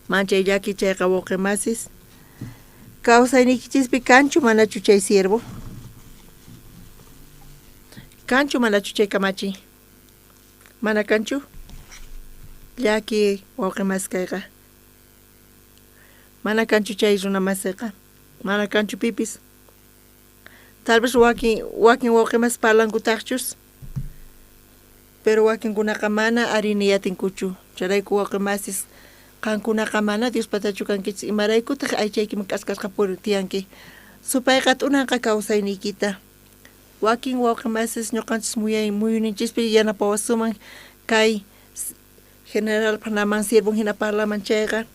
Manchay llaki chayqa wawqimasis. Kawsaynikichispi kanchu manachu chay siervo. Kanchu manachu chay kamachi. Mana kanchu. Llaki wawqimas kayqa. Mana kanchu chay runamasiqa. Mana kanchu pipis. Tal vez wakin wawqimas parlankutaqchus. Pero wakinkunaqa mana ariniyatinkuchu. Charayku wawqimasis kankunaqa mana Dios patachu kankichis imaraykutaq aychaykiman k'askasqa tiyanki. Supayqa t'unanqa kawsayniykita. Wakin wawqimasis ñuqanchis muyuninchispi yanapawasuman kay general panaman sirvun hina parlaman chayqa.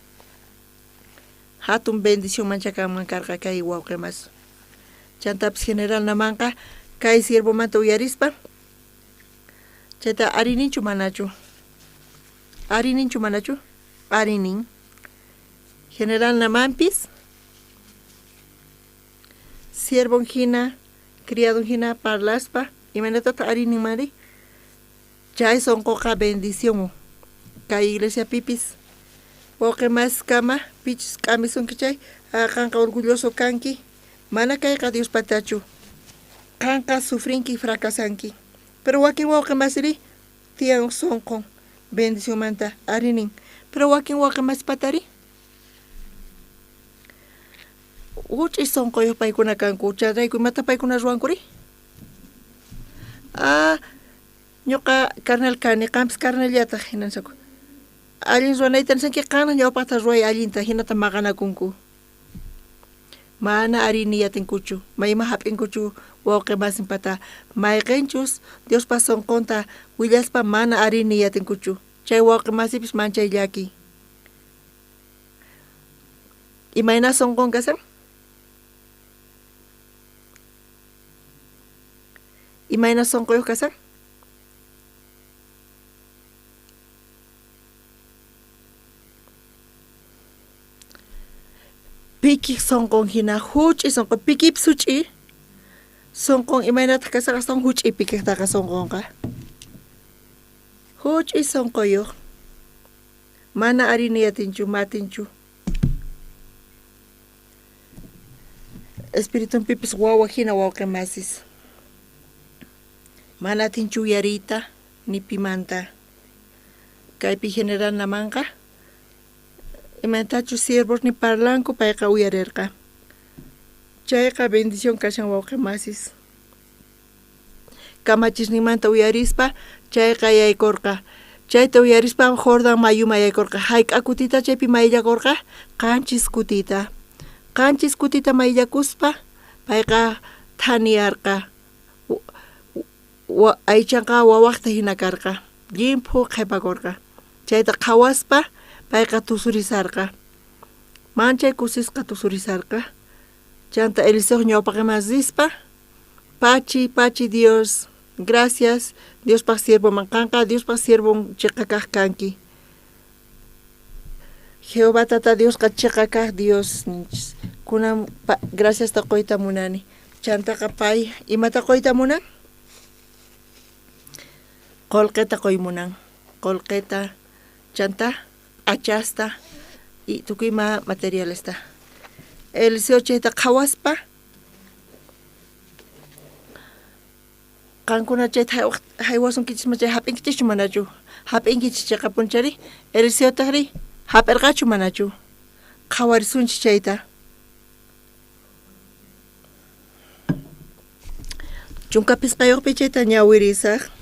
Hatun bendición manchakaman karqa kay wawqimas. Chantapis general namanqa kay sirvumanta uyarispa. Chayta arininchu manachu. Arininchu manachu. Arinin. General namampis. Siervon hina, criado hina parlaspa. Imanatota arinin mari. Chay son coca bendición. Kay iglesia pipis. Wawqimas kama, pichis kamison kichay. Kanka orgulloso kanki. Mana kayqa Dios patachu. Kanka sufrinki fracasanki. Pero wakin wawqimasiri tiyan sonqon bendición manta arinin. Pero wakin wawqimas patari. Uchi sonqoyuq paykuna kanku. Chayrayku imata paykuna ruwankuri. Ñuqa carnal kani, qampis carnallataq hinansaku. Allin ruwanayta nisanki qana ñawpaqta ruway allinta hinata maqanakunku. Mana ariniyatinkuchu, mayma hap'inkuchu wawqimasin pata mayqinchus Dios pa sonqonta willaspa mana ariniyatinkuchu. Chay wawqimasipis manchay llaki. Imayna sonqon kasan? Imayna sonqoyuq kasan? Piki sonqon hina huch'i sonqon pikip such'i sonqon imaynata kasaqa son huch'i pikiqtaqa sonqonqa huch'i sonqoyuq mana ariniyatinchu matinchu espiritum pipis wawa hina wawqimasis mana tinchu uyariyta ni pimanta kaypi general namanqa imantachu siervos ni parlanku payqa uyarirqa. Chayqa bendición kashan wawqimasis. Kamachisninmanta uyarispa chayqa yaykurqa. Chayta uyarispa Jordan mayuma yaykurqa. Hayk'a kutita chaypi mayllakurqa qanchis kutita. Qanchis kutita mayllakuspa payqa thaniyarqa aychanqa wawaqta hina karqa llimphu qhipakurqa chayta qhawaspa payqa tusurisarqa manchay kusisqa tusurisarqa chanta Eliseo ñawpaqa masispa pachi Dios gracias Dios pa siervo manqanqa Dios pa siervo chiqa kaq kanki Jehová tata Dios ka chiqa kaq Dios kunan gracias ta qoyta munani chantaqa pay imata qoyta munan qolqeta qoymunan qolqeta chanta achasta y tukuyma materialesta Eliseo chayta qhawaspa qankuna chayta haywasunkichis chay hap'inkichis manachu hap'inkichis chayqa punchari Eliseo taqri hap'irqachu manachu qhawarisunchis chayta chunka pisqayuqpi chayta ñawirisaq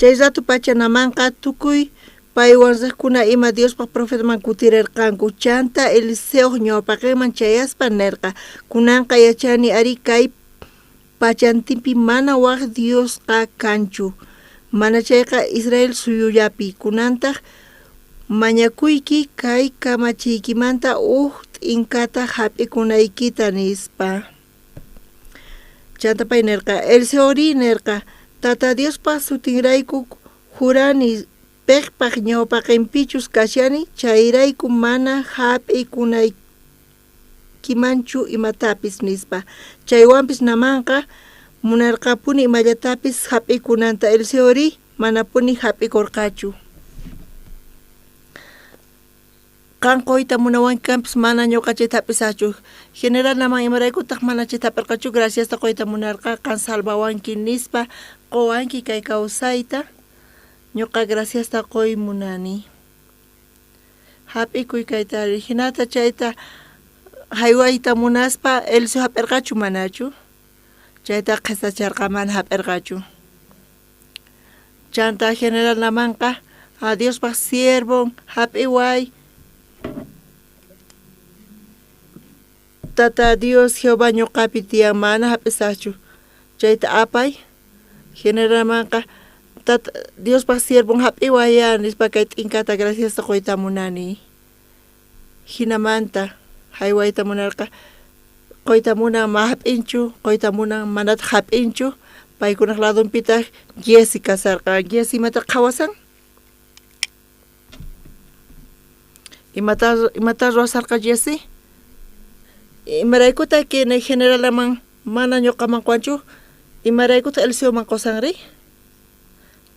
chay rato pachanamanqa tukuy paywan riqkuna ima Diospaq profetaman kutirirqanku chanta Eliseo ñawpaqman chayaspa nirqa kunanqa yachani ari kay pachantinpi mana waq Diosqa kanchu mana chayqa Israel suyullapi kunantaq mañakuyki kay kamachiykimanta t'inqata hap'ikunaykita nispa chanta pay nirqa Eliseo ri nirqa tata Diospa sutinrayku jurani peqpaq ñawpaqinpichus kashani chayrayku mana hap'ikunakimanchu imatapis nispa chaywanpis namanqa munarqapuni imallatapis hap'ikunanta Eliseo ri manapuni hap'ikurqachu kan qoyta munawankampis mana ñuqachayta hap'isachu general naman imaraykutaq mana chayta hap'irqachu gracias ta qoyta munarqa kan salvawanki nispa qowanki kay kawsayta ñuqa gracias ta qoy munani hap'ikuy kaytari hinata chayta haywayta munaspa Eliseo hap'irqachu manachu chayta qhisacharqa mana hap'irqachu chanta general namanqa a Diospaq siervo hap'iway tata Dios Jehová ñuqapi tiyan mana hap'isachu chayta apay generalmanqa tata Diospaq siervo hap'iwaya nispa kay t'inqata gracias ta qoyta munani hinamanta haywayta munarqa qoyta munan ma hap'inchu qoyta munan manata hap'inchu paykunaq ladunpitaq Giesi kasarqa Giesi imata qhawasan imata ruwasarqa Giesi imaraykuta kini generalaman mana ñuqaman quwanchu imaraykuta Eliseoman qusanri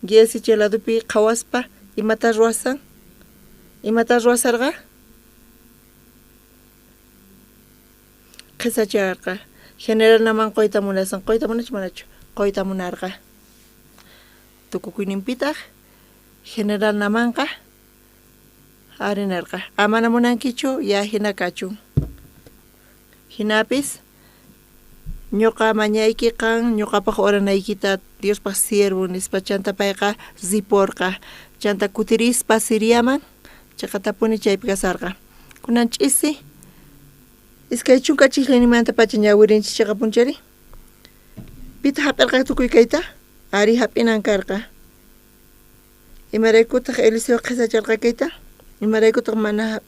Giesi chay ladupi qhawaspa imata ruwasan imata ruwasarqa qhisacharqa general naman qoyta munasan qoyta munachu manachu qoyta munarqa tukukuyninpitaq general namanqa arinarqa amana munankichu ya hina kachun hinapis ñuqa mañayki kan ñuqapaq oranaykita Diospaq siervo nispa chanta payqa ziporqa chanta kutirispa Siriaman chayqa tapuni chaypi kasarqa kunan ch'isi iskay chunka chiqninimanta pacha ñawirinchis chayqa punchari pita hap'irqa tukuy kayta ari hap'inan karqa imaraykutaq Eliseo qhisacharqa kayta imaraykutaq mana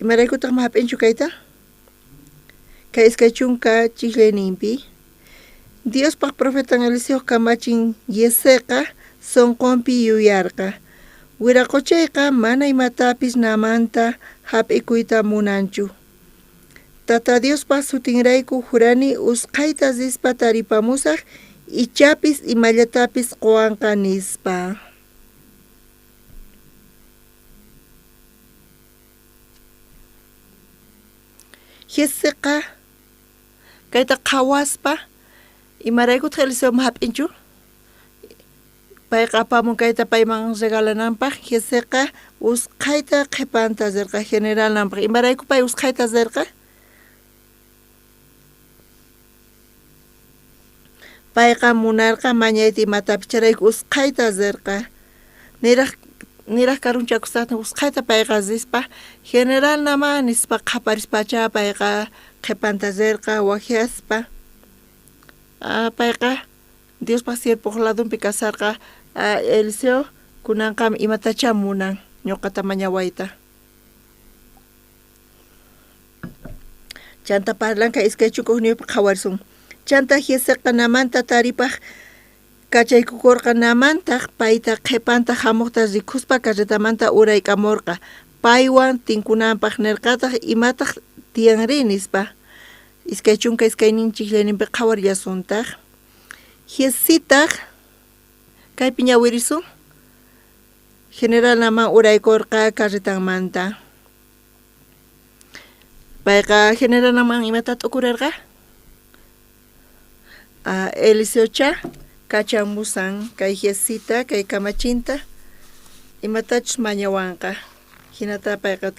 imaraykutaq ma hap'inchu kayta kay iskay chunka chiqninpi Diospaq profetan Eliseo kamachin Giesiqa sonqonpi yuyarqa wiraquchayqa mana imatapis namanta hap'ikuyta munanchu tata Diospaq sutinrayku jurani usqayta zispa taripamusaq ichapis imallatapis quwanqa nispa Giesiqa kayta qhawaspa imaraykutaq Eliseo ma hap'inchu payqa apamun kayta payman regalananpaq Giesiqa usqayta qhipanta zirqa generalnanpaq imarayku pay usqayta zirqa payqa munarqa mañayta imatapis charayku usqayta zirqa niraq niraq karunchakusaqta usqayta payqa zispa general nama nispa qaparispacha payqa qhipanta zerqa wajiaspa payqa Diospa sierpoq ladunpi kasarqa Eliseo kunanqa imatacha munan ñuqata mañawayta chanta parlanqa iskay chukuqniyuq qhawarisun chanta hiseqanamanta taripaq kachaykukurqanamantaq payta qhipanta hamuqta rikuspa karritamanta uraykamurqa paywan tinkunanpaq nirqataq imataq tiyanri nispa iskay chunka iskayninchik layninpi qhawariyasuntaq hiesitaq kaypi ñawirisun general nama uraykurqa karritanmanta payqa general nama imata t'ukurarqa Eliseocha kachamusan kay hiesita kay kamachinta imatachus mañawanqa hinata payqa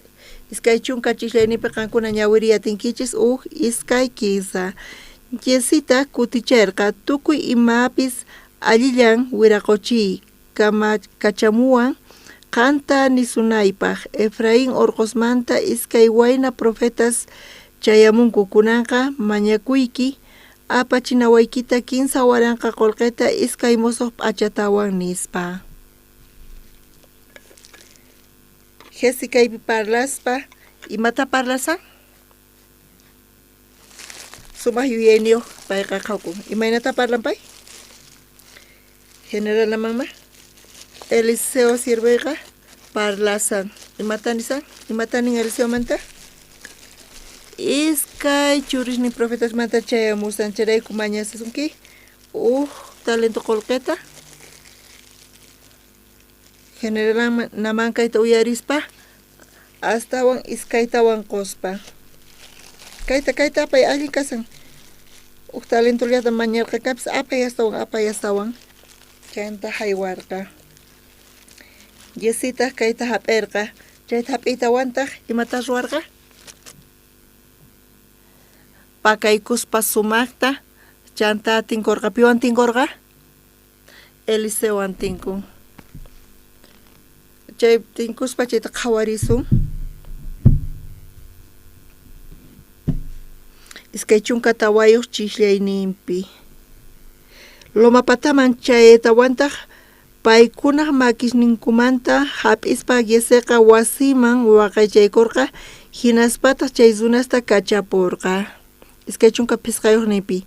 iskay chunka chiklaynipi qankuna ñawiriyatinkichis iskay kisa hiesita kuticharqa tukuy imapis allillan wiraquchiy kachamuwan qanta nisunaypaq Efraín Orqosmanta iskay wayna profetas chayamunku kunanqa mañakuyki apachinawaykita kinsa waranqa qullqita iskay musuq p'achatawan nispa Jesi kaypi parlaspa imata parlasan sumaq yuyayniyuq payqa qhawkun imaynata parlan pay general namanma Eliseo sirveyqa parlasan imatanin Eliseo manta iskay churisnin profetas manta chayamusan charayku mañasasunki talento qullqita general namankayta uyarispa astawan iskaytawan quspa kayta pay allin kasan talentullayta mañarqa kapis apay astawan chayanta haywarqa yesita kayta hap'irqa chayta hap'iytawantaq imata ruwarqa pakaykuspa sumaqta chanta tinkurqa piwan tinkurqa Eliseowan tinkun chay tinkuspa chayta qhawarisun iskay chunka tawayuq chiklayninpi Lomapataman chaytawantaq paykunaq makisninkumanta hap'ispa Giseqa wasiman waqaychaykurqa hinaspataq chay runasta kachapurqa iskay chunka pisqayuqniypi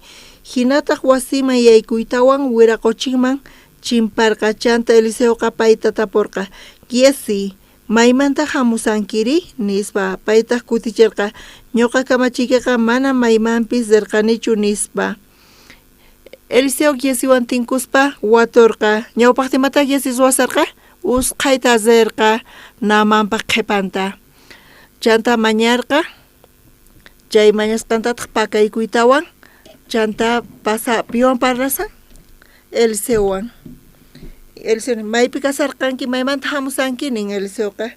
hinataq wasiman yaykuytawan wiraquchinman chimparqa chanta Eliseoqa payta tapurqa Giesi maymanta hamusankiri nispa paytaq kuticharqa ñuqa kamachiykiqa mana maymanpis zirqanichu nispa Eliseo Giesiwan tinkuspa waturqa ñawpaqtimata Giesi ruwasarqa usqayta zirqa namanpaq qhipanta chanta mañarqa chay mañasqantataq pakaykuytawan chanta piwan parlasan Eliseowan Eliseo maypi kasarqanki maymanta hamusanki nin Eliseoqa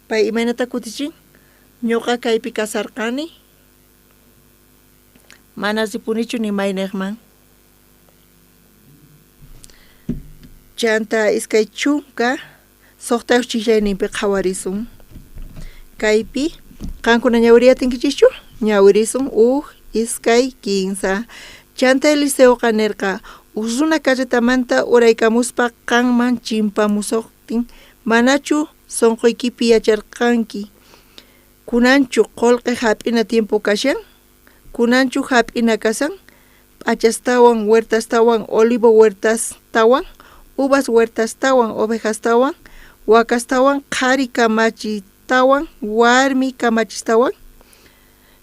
pay imaynata kutichin ñuqa kaypi kasarqani mana ripunichu ni mayniqman chanta iskay chunka suqtayuq chiklayninpi qhawarisun kaypi qankuna ñawiriyatinkichikchu ñawirisun iskay kinsa chanta Eliseoqa nirqa runa karritamanta uraykamuspa qanman chimpamusuqtin manachu sunquykipi yacharqanki kunanchu qullqi hap'ina tiempo kashan kunanchu hap'ina kasan p'achastawan huertastawan olivo huertastawan uvas huertastawan ovejastawan wakastawan qhari kamachitawan warmi kamachistawan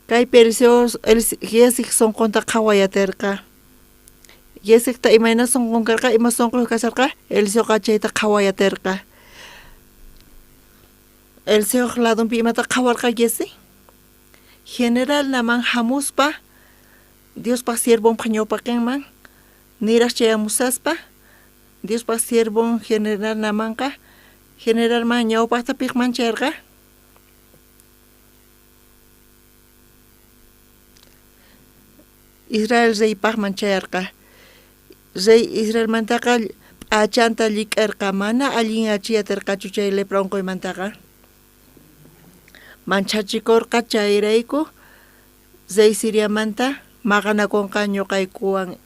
kaypi Eliseo Giesiq sunqunta qhawayatirqa Giesiqta imayna sunqunkarqa ima sunquyuq kasarqa Eliseoqa chayta qhawayatirqa Eliseo ladunpi imata qhawarqa Giesi general naman hamuspa Diospaq siervonqa ñawpaqinman niraq chayamusaspa Diospaq siervon general namanqa generalman ñawpaqta piqman chayarqa Israel reypaqman chayarqa rey Israelmantaqa achanta llik'arqa mana allin achiyatirqachu chay lepra unquymantaqa. Manchachikurqa chayrayku Zay Siriamanta maqanakunqa ñuqaykuwan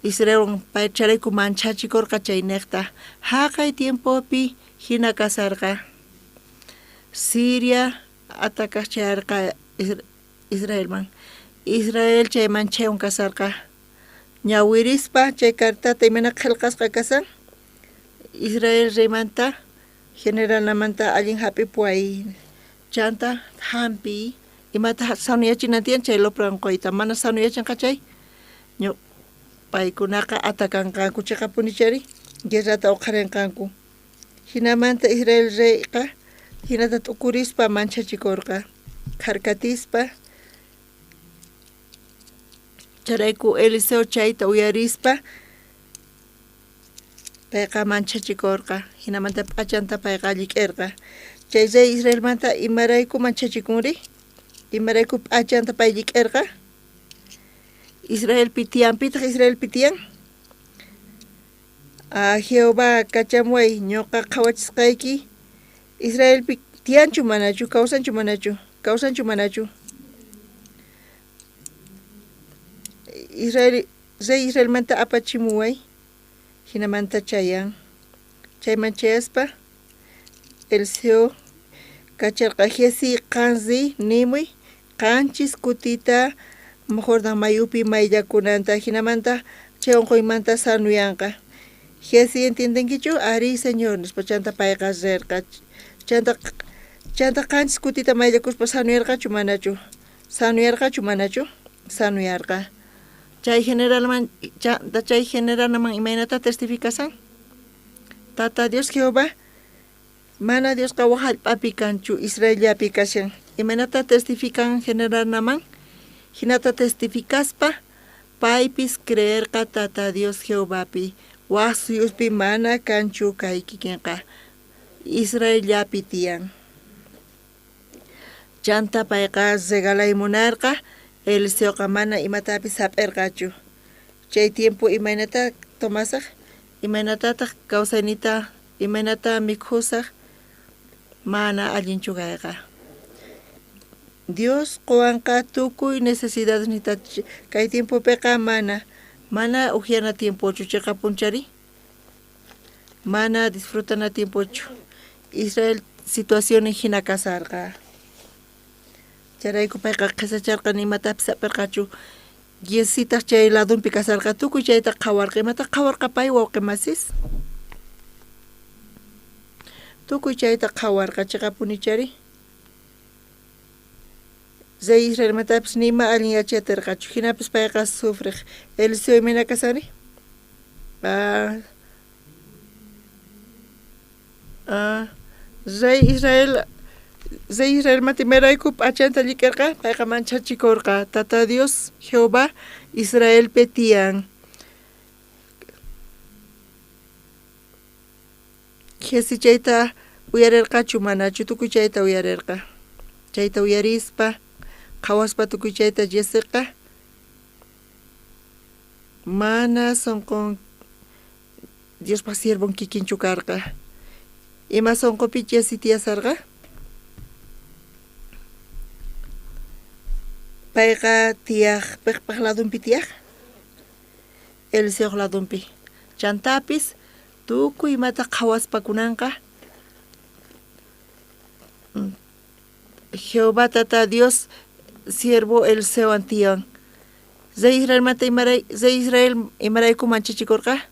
Israel paycharayku manchachikurqa chay niqta haqay tiempopi hina kasarqa Siria atacachayarqa Israelman. Israel chayman chaywan kasarqa ñawirispa chay kartata imana qillqasqa kasan Israel riymanta generalmanta allin hapipuay chanta hampi imata sanuyachinantiyan chay lepra unquyta mana sanuyachinqa chay paykunaqa atakanqanku chayqa punichari guerrata uqharinqanku hinamanta Israel reyqa hinata t'ukurispa manchachikurqa harkatispa charayku Eliseo chayta uyarispa payqa manchachikurqa hinamanta p'achanta payqa llik'irqa chay Zay Israelmanta imarayku manchachikunri imarayku p'achanta pay llik'irqa Israel pitiyanpitaq Israel pitiyan Jehová kachamuay ñuqa qhawachisqayki Israel tiyanchu manachu kawsanchu manachu Israel Zay Israelmanta apachimuway hinamanta chayan chayman chayaspa Eliseo kacharqa Jesi qansi nimuy qanchis kutita mejordan mayupi mayllakunanta hinamanta chay unquymanta sanuyanqa Jesi entiendenkichu ari señor nispa chanta payqa rirqa chanta qanchis kutita mayllakuspa sanuyarqachu manachu sanuyarqa chay generalman imaynata testificasan Tata Dios Jehová mana Dios qawaq hallp'api kanchu Israellapi kashan imaynata testifican generalman hinata testificaspa paypis creerqa Tata Dios Jehovapi waq suyuspi mana kanchu kay kikinqa Israellapi tiyan chanta payqa regalaymunarqa Eliseoqa mana imatapis hap'irqachu chay tiempo imaynata tomasaq imaynatataq kawsaynita imaynata mikhusaq mana allinchu kayqa Dios quwanqa tukuy necesidadesnita kay tiempopiqa mana ujiana tiempochu chayqa punchari mana disfrutana tiempochu Israel situación hina kasarqa charayku payqa qisacharqa nimatapis hap'irqachu Yesitaq chay ladunpi kasarqa tukuy chayta qhawarqa imata qhawarqa pay wawqimasis tukuy chayta qhawarqa chayqa punichari Zay Israelmatapis nima allin yachatirqachu hinapis payqa sufriq Eliseo imana kasari Zay Israelmanta imarayku p'achanta llik'irqa payqa manchachikurqa Tata Dios Jehová Israelpi tiyan Jesi chayta uyarirqachu manachu tukuy chayta uyarirqa chayta uyarispa qhawaspa tukuy chayta Jesiqa mana sonqon Diospa siervon kikinchu karqa ima sonqopi Jesi tiyasarqa payqa tiyaq piqpaq ladunpi tiyaq Eliseo ladunpi chantapis tukuy imata qhawaspa kunanqa Jehová Tata Dios siervo Eliseo antiyan Zay Israel imarayku manchachikurqa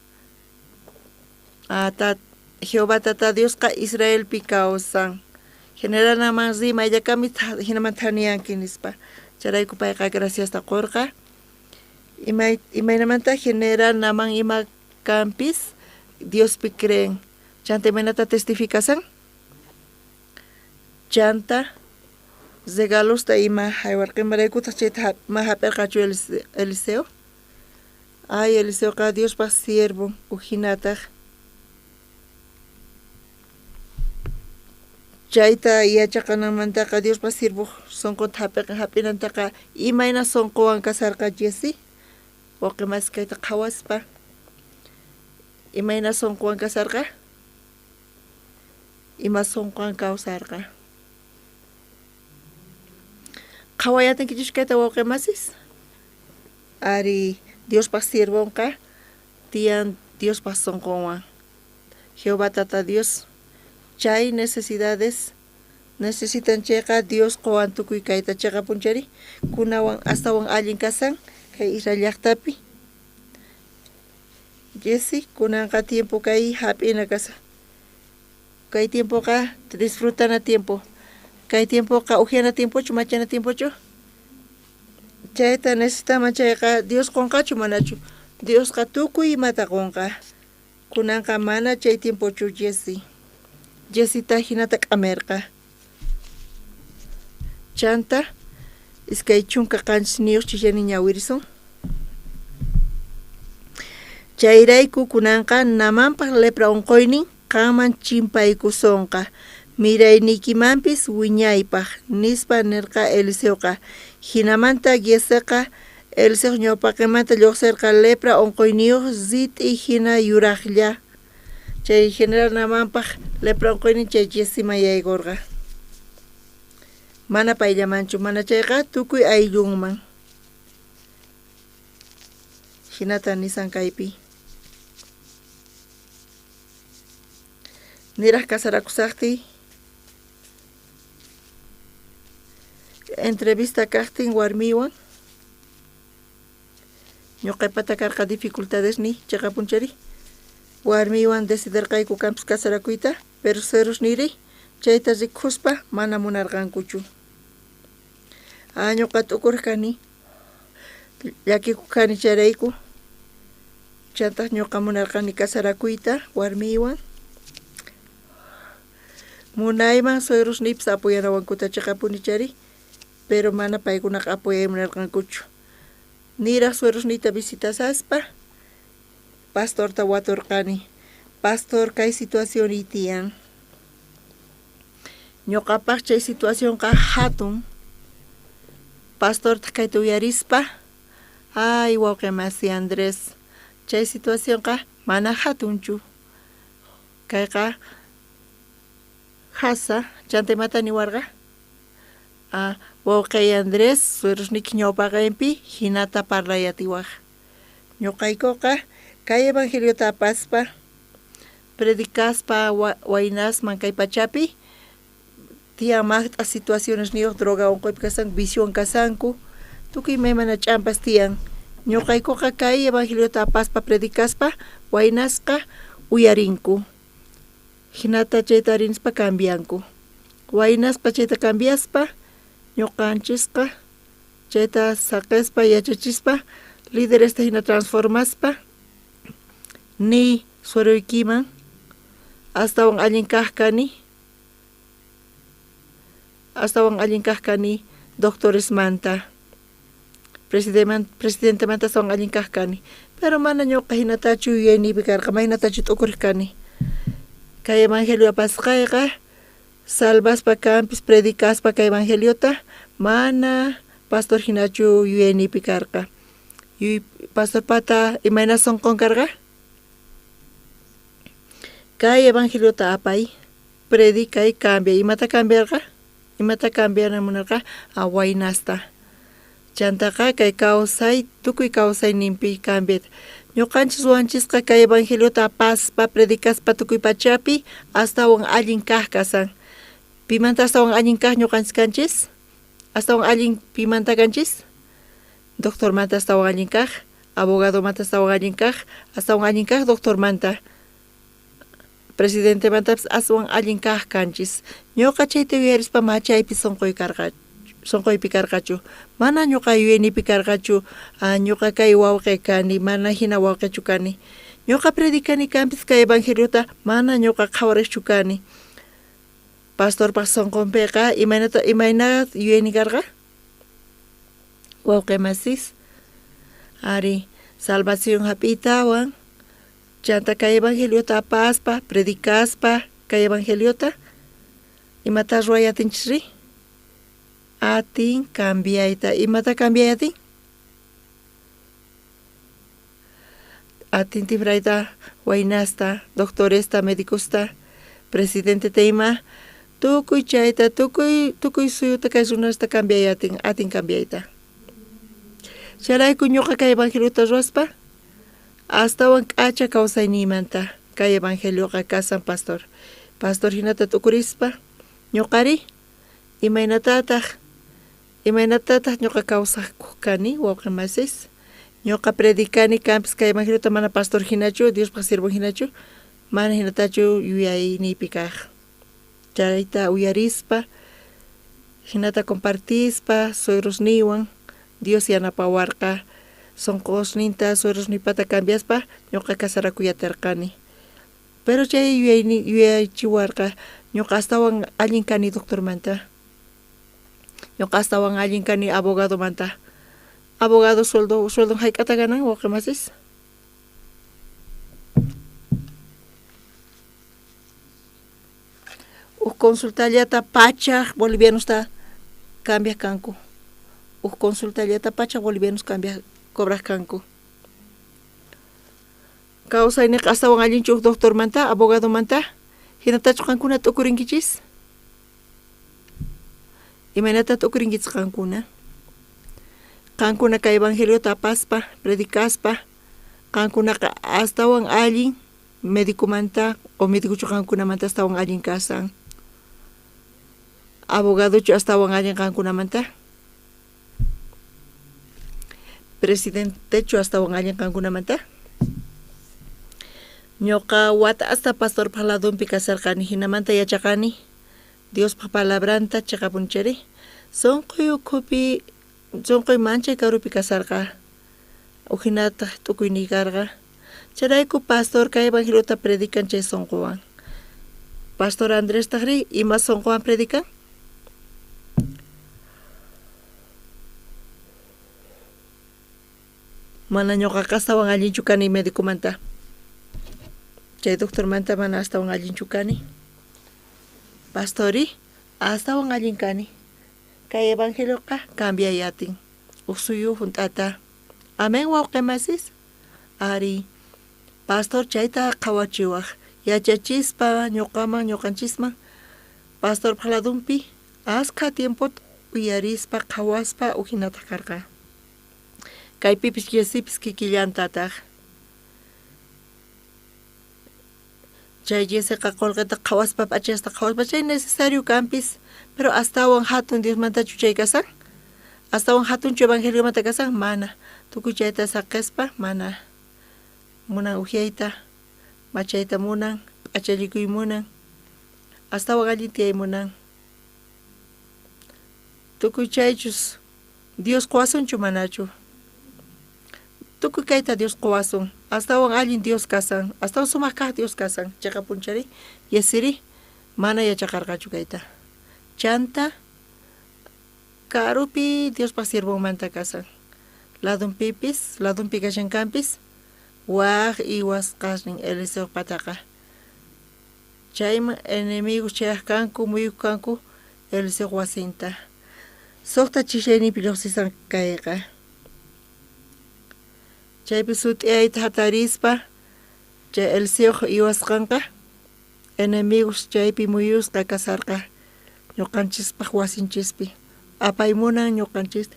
Jehová Tata Diosqa Israelpi kawsan generalman mayllakami hinamanta thaniyanki nispa charayku payqa graciasta qurqa imaynamanta generalman ima kampis Diospi creen chanta imaynata testificasan chanta regalusta ima haywarqimaraykutaq chayta hap'irqachu Eliseo Eliseoqa Diospa siervo uhinataq chayta yachaqananmantaqa Diospa siervo sonqota hap'inantaqa imayna sonqowan kasarqa Jesi wawqimas kayta qhawaspa Imayna sonqwan kasarqa? Ima sonqwan kawsarqa? Qhawayatinkichus kayta wawqimasis? Ari Diospaq sirvonqa tiyan Diospaq sonqonwan. Jehová Tata Dios chay necesidades necesitan chayqa Dios qowan tukuy kayta chayqa punchari kunawan astawan allin kasan kay Israel llaqtapi. Yesi kunanqa tiempo kay hap'ina kasa. Kay tiempoqa disfrutana tiempo. Kay tiempoqa ujiana tiempochu machana tiempochu. Chayta necesitaman chayqa Dios qonqachu manachu. Diosqa tukuy imata qonqa. Kunanqa mana chay tiempochu Jesi. Jesita hinata k'amirqa. Chanta iskay chunka qanchis niyuq chillani ñawirisun. Chayrayku kunanqa namanpaq lepra unquynin qanman chimpaykusonqa. Miraynikimanpis wiñaypaq nispa nirqa Eliseuqa. Hinamanta Giesiqa Eliseo ñawpaqimanta lluqsirqa lepra unquyniyuq zit'i hina yuraqlla. Chay general namanpaq lepra unquynin chay Giesima yaygurqa. Mana payllamanchu mana chayqa tukuy ayllunman. Hinata nisan kaypi. Niraq kasarakusaqti entrevista kaqtin warmiwan ñuqaypata karqa dificultades ni chayqa punchari warmiwan decidirqayku kanpis kasarakuyta pero ceros niri chayta rikhuspa mana munarqankuchu. Ñuqa t'ukurqani llakikukani chayrayku chantaq ñuqa munarqani kasarakuyta warmiwan munayman suegros nipis apoyanawankuta chaqapuni chari pero mana paykunaqa apoyay munarqankuchu. Niraq suegros nita visitasaspa pastorta waturqani. Pastor kay situación itiyan. Ñuqapaq chay situaciónqa hatun. Pastorta kayta uyarispa ay wawqimasi Andrés chay situaciónqa mana hatunchu. Kayqa hasa chantaymata niwarqa wawqay Andrés suegros-niki ñawpaqaypi hinata parlayatiwaq. Ñuqaykuqa kay evangeliota apaspa predicaspa waynasman kay pachapi tiyan maqt'a situaciones niyuq droga unquypi kasan visión kasanku tukuy maymana ch'ampas tiyan. Ñuqaykuqa kay evangeliota apaspa predicaspa waynasqa uyarinku. Hinata chayta rinispa cambianku. Waynaspa chayta cambiaspa ñuqanchisqa chayta saqispa yachachispa líderesta hina transformaspa ni sueruykiman astawan allin kaqkani doctoresmanta presidentemanta astawan allin kaqkani pero mana ñuqa hinatachu yuyaynipi karqa maynatachu t'ukurqani. Kay evangelio apasqayqa salvaspa kanpis predicaspa kay evangeliota mana pastor hinachu yuyaynipi karqa. Pastor pata imayna sonqon karqa? Kay evangeliota apay predicay cambia. Imata cambiarqa? Imata cambiana munarqa waynasta. Chantaqa kay kawsay tukuy kawsay nimpi cambiat. Ñuqanchis wanchisqa kay evangeliota apaspa predicaspa tukuy pachapi astawan allin kaq kasan. Pimanta astawan allin kaq ñuqanchis kanchis? Astawan allin pimanta kanchis? Doctor manta astawan allin kaq, abogado manta astawan allin kaq, astawan allin kaq doctor manta. Presidente manta astawan allin kaq kanchis. Ñuqa chayta yuyarispa machaypi sonqoypi karqachu. Mana ñuqa yuyaynipi karqachu. Ñuqa kay wawqi kani, mana hina wawqichu kani. Ñuqa predicani kanpis kay evangeliota mana ñuqa qhawarischu kani. Pastor paq sonqonpiqa imayna yuyayni karqa? Wawqimasis ari salvación hap'itawan chanta kay evangeliota apaspa predicaspa kay evangeliota imata ruwayatinchikri? Atin cambiayta. Imata cambiayatin? atintifrayta waynasta doctoresta médicosta presidente teima tukuy chayta tukuy suyuta kay runasta cambiayatin atin cambiayta charayku ñuqa kay evangeliota ruaspa astawan k'acha kawsayniymanta kay evangelioqa kasan pastor hinata tukurispa ñuqari imaynatataq ñuqa kawsaqku kani wawqi masis ñuqa predicani campus kay evangeliota mana pastor hinachu Diospaq sirvun hinachu mana hinatachu yuyayniypi kaq chayta uyarispa hinata compartispa suegrosniwan Dios yanapawarqa sonqosninta suegrosnipata cambiaspa ñuqa kasarakuyatarqani pero chay yuyaychiwarqa ñuqa astawan allin kani doctormanta ñuqa astawan allin kani abogado sueldo hayk'ata ganan wawqi masis consultallata pachaq bolivianosta cambia kanku consultallata pachaq bolivianos cambia cobras kanku kawsayniqa astawan allinchu doctor manta abogado manta hinatachu qankuna t'ukurinkichis imaynata t'ukurinkichis qankuna kay evangeliota apaspa predicaspa qankunaqa astawan allin médico manta o médicochu qankunamanta astawan allin kasan abogadochu astawan allin qankunamanta presidentechu astawan allin qankunamanta ñuqa wata hasta pastor paladumpi kasarqani hinamanta yachaqani Diospa palabranta chaqapunchari sonqoy ukhupi sonqoy manchay karupi kasarqa uhinata t'ukuyniy karqa charayku pastor kay evangeliota predican chay sonqowan pastor Andrés taqri ima sonqowan predican mana ñuqaqa astawan allinchu kani médicomanta chay doctormanta mana astawan allinchu kani pastori astawan allin kani kay evangelioqa cambiayatin usuyu hunt'ata amen wawqi masis ari pastor chayta qhawachiwaq yachachispa ñuqanchisman pastor paladumpi asqa tiempo uyarispa qhawaspa uhinata karqa kaypipis yesipis kikillantataq chay yesiqa qolqita qhawaspa p'achasta qhawaspa chay necesario campis pero astawan hatun Diosmantachu chay kasan astawan hatunchu evangeliomanta kasan mana tukuy chayta saqispa mana munan uhyayta machayta munan p'achalikuy munan astawan allin tiyay munan tukuy chaychus Dios quwasunchu manachu tukuy kayta Dios quwasun astawan allin Dios kasan astawan sumaq kaq Dios kasan chayqa punchari yesiri mana yachaqarqachu kayta chanta karupi Diospaq sirvunmanta kasan ladunpi kashankampis waq iwasqasnin Eliseo pataqa chayman enemigos chayaq kanku muyuq kanku Eliseo wasinta suqta chishaynipi lluqsisan kayqa chaypi sut'iyayta hatarispa chay Eliseo iwasqanqa enemigos chaypi muyusqa kasarqa ñuqanchispaq wasinchispi apaymunan ñuqanchis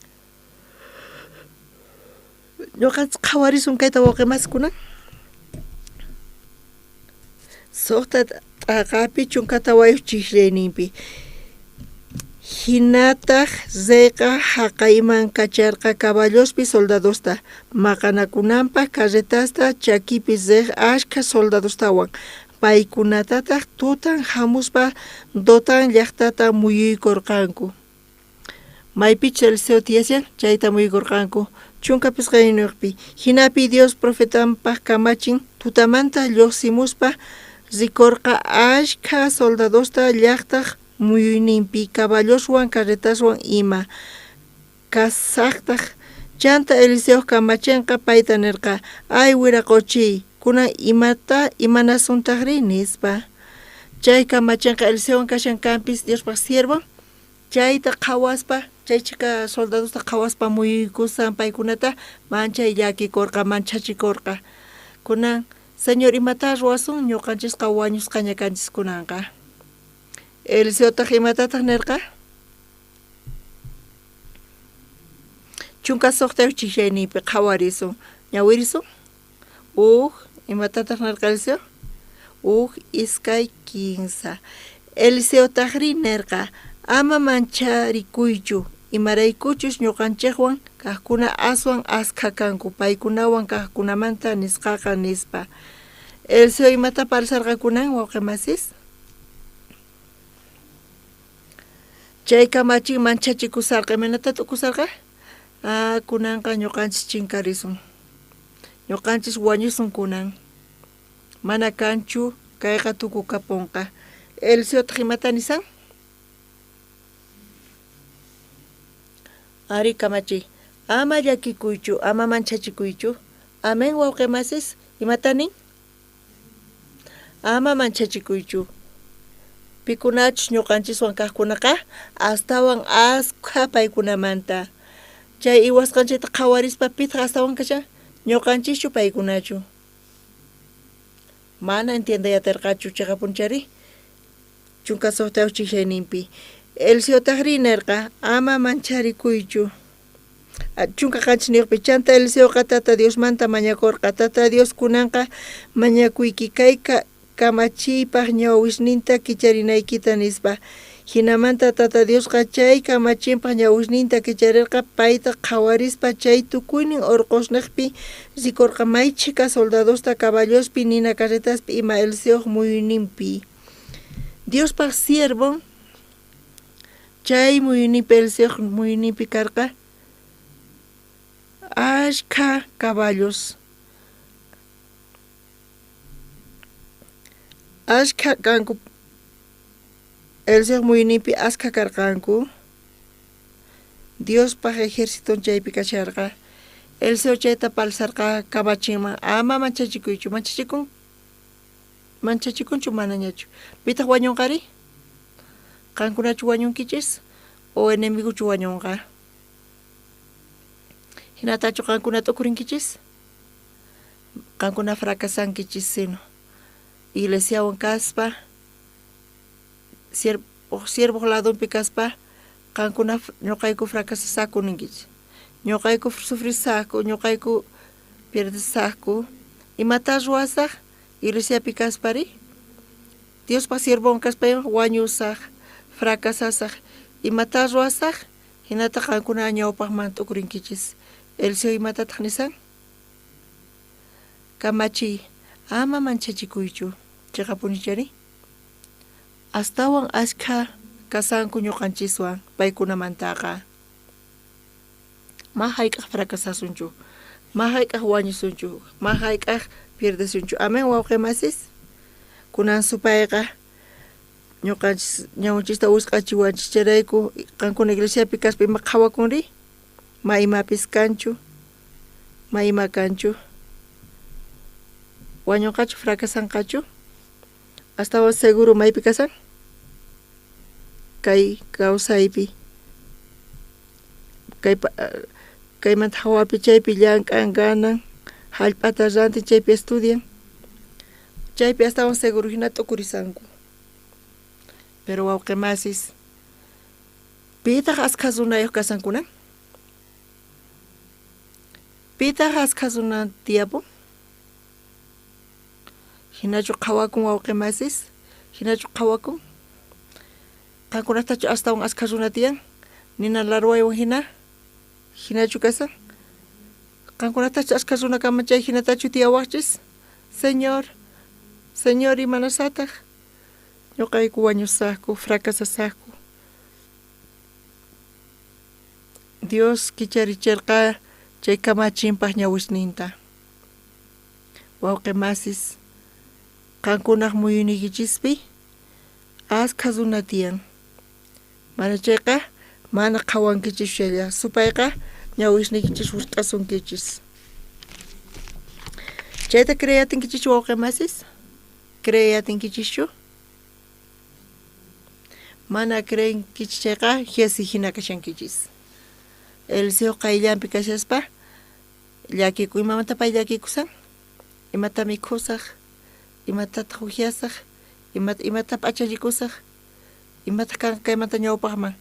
qhawarisun kayta wawqi masiskuna suqta t'aqapi chunkata wayuq chikllayninpi hinataq zayqa haqayman kacharqa caballospi soldadosta maqanakunanpaq carretasta chakipi zayq ashka soldadostawan paykunatataq tutan hamuspa dotan llaqtata muyuykurqanku maypichus Eliseo tiyasyan chayta muyuykurqanku chunkapis qayniyuqpi hinapi Dios profetanpaq kamachin tutamanta lluqsimuspa rikurqa ashka soldadosta llaqtaq muyuyninpi caballoswan carretaswan ima kasaqtaq chanta Eliseo kamachinqa payta nirqa ay wiraquchiy kunan imanasuntaqri nispa chay kamachinqa Eliseowan kashankampis Diospaq siervan chayta qhawaspa chay chika soldadosta qhawaspa muyuykusan paykunata manchay llakikurqa manchachikurqa kunan señor imata ruasun ñuqanchis wañus qañakanchis kunanqa Eliseotaq imatataq nirqa chunka suqtayuq chikllaynipi qhawarisun ñawirisun imatataq nirqa Eliseo iskay kinsa Eliseotaqri nirqa ama mancharikuychu imaraykuchus ñuqanchikwan kaqkuna aswan askha kanku paykunawan kaqkunamanta nisqaqa nispa Eliseo imata parsarqa kunan wawqimasis chay kamachi manchachikusarqa imanata t'ukusarqa kunanqa ñuqanchis chinkarisun ñuqanchis wañusun kunan mana kanchu kayqa tukukapunqa Eliseotaq imata nisan Ari kamachi ama llakikuychu ama manchachikuychu amen wawqimasis imatanin ama manchachikuychu pikunachus ñuqanchiswan kaqkunaqa astawan askha paykunamanta chay iwasqanchayta qhawarispa pitaq astawan kashan ñuqanchischu paykunachu mana entiendayatarqachu chayqa punchari chunka suqtayuq chikllayninpi Eliseotaqri nirqa ama mancharikuychu chunka qanchis niqpi chanta Eliseoqa tata Diosmanta mañakurqa tata Dios kunanqa mañakuyki kayka kamachiypaq ñawishninta kicharinayki nispa hinamanta tata Diosqa chay kamachinpaq ñawishninta kicharirqa payta qhawarispa chay tukuynin urqusniqpi rikurqa maychika soldadosta caballospi nina carretaspi ima Eliseoq muyuyninpi Diospaq siervon chay muyunipi Eliseoq muyunipi karqa ashka caballos ashka kanku Eliseoq muyunipi ashka karqanku Diospaq ejército chaypi kasharqa Eliseo chayta palsarqa kamachinman ama manchachikuychu manchachikunchu manañachu pitaq wañunqari qankunachu wañunkichis o enemigochu wañunqa hinatachu qankuna t'ukurinkichis qankuna fracasankichis sino iglesiawan kaspa siervo ladonpi kaspa qankuna ñuqayku fracasasaqku ninkichis ñuqayku sufrisaqku ñuqayku pierdisaqku imata ruwasaq iglesiapi kaspari Diospa siervon kaspa wañusaq fracasasaq imata ruwasaq hinata qankuna ñawpaqman t'ukurinkichis Eliseo imatataq nisan kamachiy ama manchachikuychu chayqa punichari astawan ashka kasanku ñuqanchiswan paykunamantaqa ma hayk'aq fracasasunchu ma hayk'aq wañusunchu ma hayk'aq pierdesunchu amen wawqimasis kunan supayqa ñuqanchis ñawinchista usqachiwanchis chayrayku qankuna iglesiapi kaspa ima qhawakunri ma imapis kanchu ma ima kanchu wañunqachu fracasanqachu astawan seguro maypi kasan kay kawsaypi kaymanta hawapi chaypi llank'an ganan hallp'ata rantin chaypi estudian chaypi astawan seguro hina t'ukurisanku pero wawqimasis pitaq ashkha runayuq kasankunan pitaq ashkha runa tiyapun hinachu qhawakun wawqimasis hinachu qhawakun qankunatachu astawan ashkha runa tiyan nina larwaywan hinachu kasan qankunatachu ashkha runa kamachay hinatachu tiyawaqchis Señor imanasataq ñuqayku wañusaqku fracasasaqku Dios kicharichirqa chay kamachinpaq ñawishninta wawqimasis qankunaq muyunikichispi ashkha runa tiyan mana chayqa mana qhawankichis shalla supayqa ñawishnikichis wusq'asunkichis chayta creyatinkichis wawqimasis creyatinkichisshu mana creenkichis chayqa hiasi hina kashankichis Eliseo qayllanpi kashaspa llakiku imamanta pay llakikusan imata mikusaq, imatata hujiasaq, imata p'achalikusaq, imata kanqa imata ñawpaqman.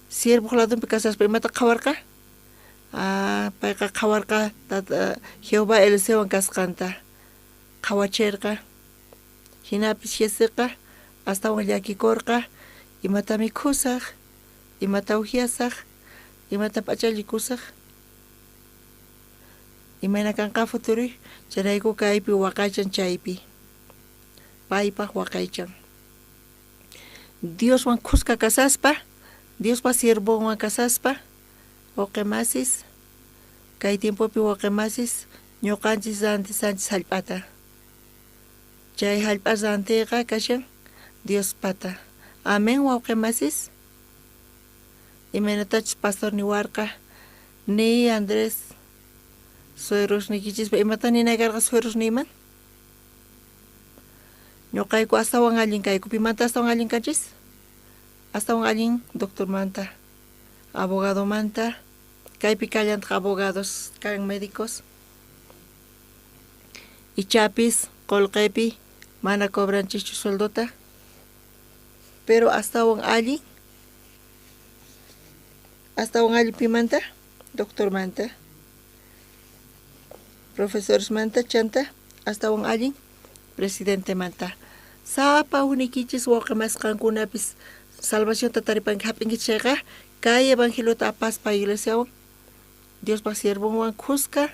Siervo ladunpi kasaspa imata qhawarqa, payqa qhawarqa Jehová Eliseowan kasqanta qhawachirqa, hinapis Jesiqa astawan llakikurqa, imata mikusaq, imata ujiasaq, imata p'achalikusaq, imayna kanqa futuriy, chayrayku kaypi waqaychan chaypi, paypaq waqaychan. Dioswan kusqa kasaspa, Diospa siervowan kasaspa, waqemasis, kay tiempopi waqemasis, ñuqanchis rantisanchis hallp'ata. Chay hallp'a rantiqa kashan Diospata. Amén waqemasis. Imaynatachus pastor niwarqa, ni Andrés, sueros nikichispa, imata ninaykarqa sueros niman? Ñuqayku astawan allin kayku, pimanta astawan allin kanchis? Astawan allin doctor manta, abogado manta, kaypi kallantaq abogados, kan médicos. Ichapis, qolqepi, mana cobranchichu sueldota, pero astawan allin pimanta, doctor manta, profesores manta, chanta, astawan allin presidente manta. Sapa unikichis waqemasqankunapis salvación tataripanki hap'inkichayqa, kay evangeliota apaspa iglesiawan, Diospa siervowan kusqa,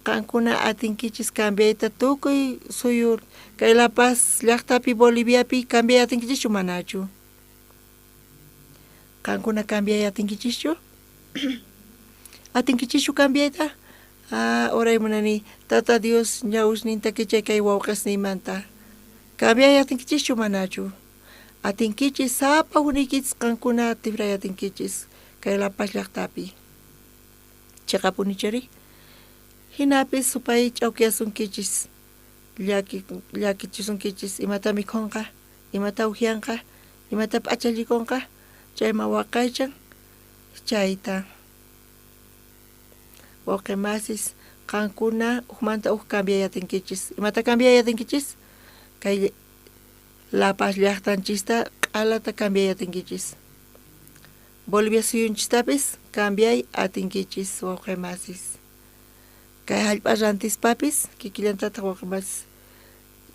qankuna atinkichis cambiayta tukuy suyur, kay La Paz llaqtapi Boliviapi cambiay atinkichischu manachu? Qankuna cambiay atinkichischu? Atinkichischu cambiayta? Oray munani, Tata Dios ñawusninta kichay kay wawqasniymanta, cambiay atinkichischu manachu? Atinkichis sapa unikichis qankuna tifray atinkichis kay La Paz llaqtapi. Chaqapunichari, hinapis supay ch'awkiyasunkichis, llakichisunkichis, imata mikhunqa, imata ujianqa, imata p'achalikunqa, chayma waqaychan, chayta. Waqemasis qankuna uqmanta uq cambiay atinkichis, imata cambiay atinkichis? Kay La Paz llaqtanchista q'alata cambiay atinkichis. Bolivia suyunchistapis cambiay atinkichis waqemasis. Kay hallp'a rantispapis kikillantataq waqemasis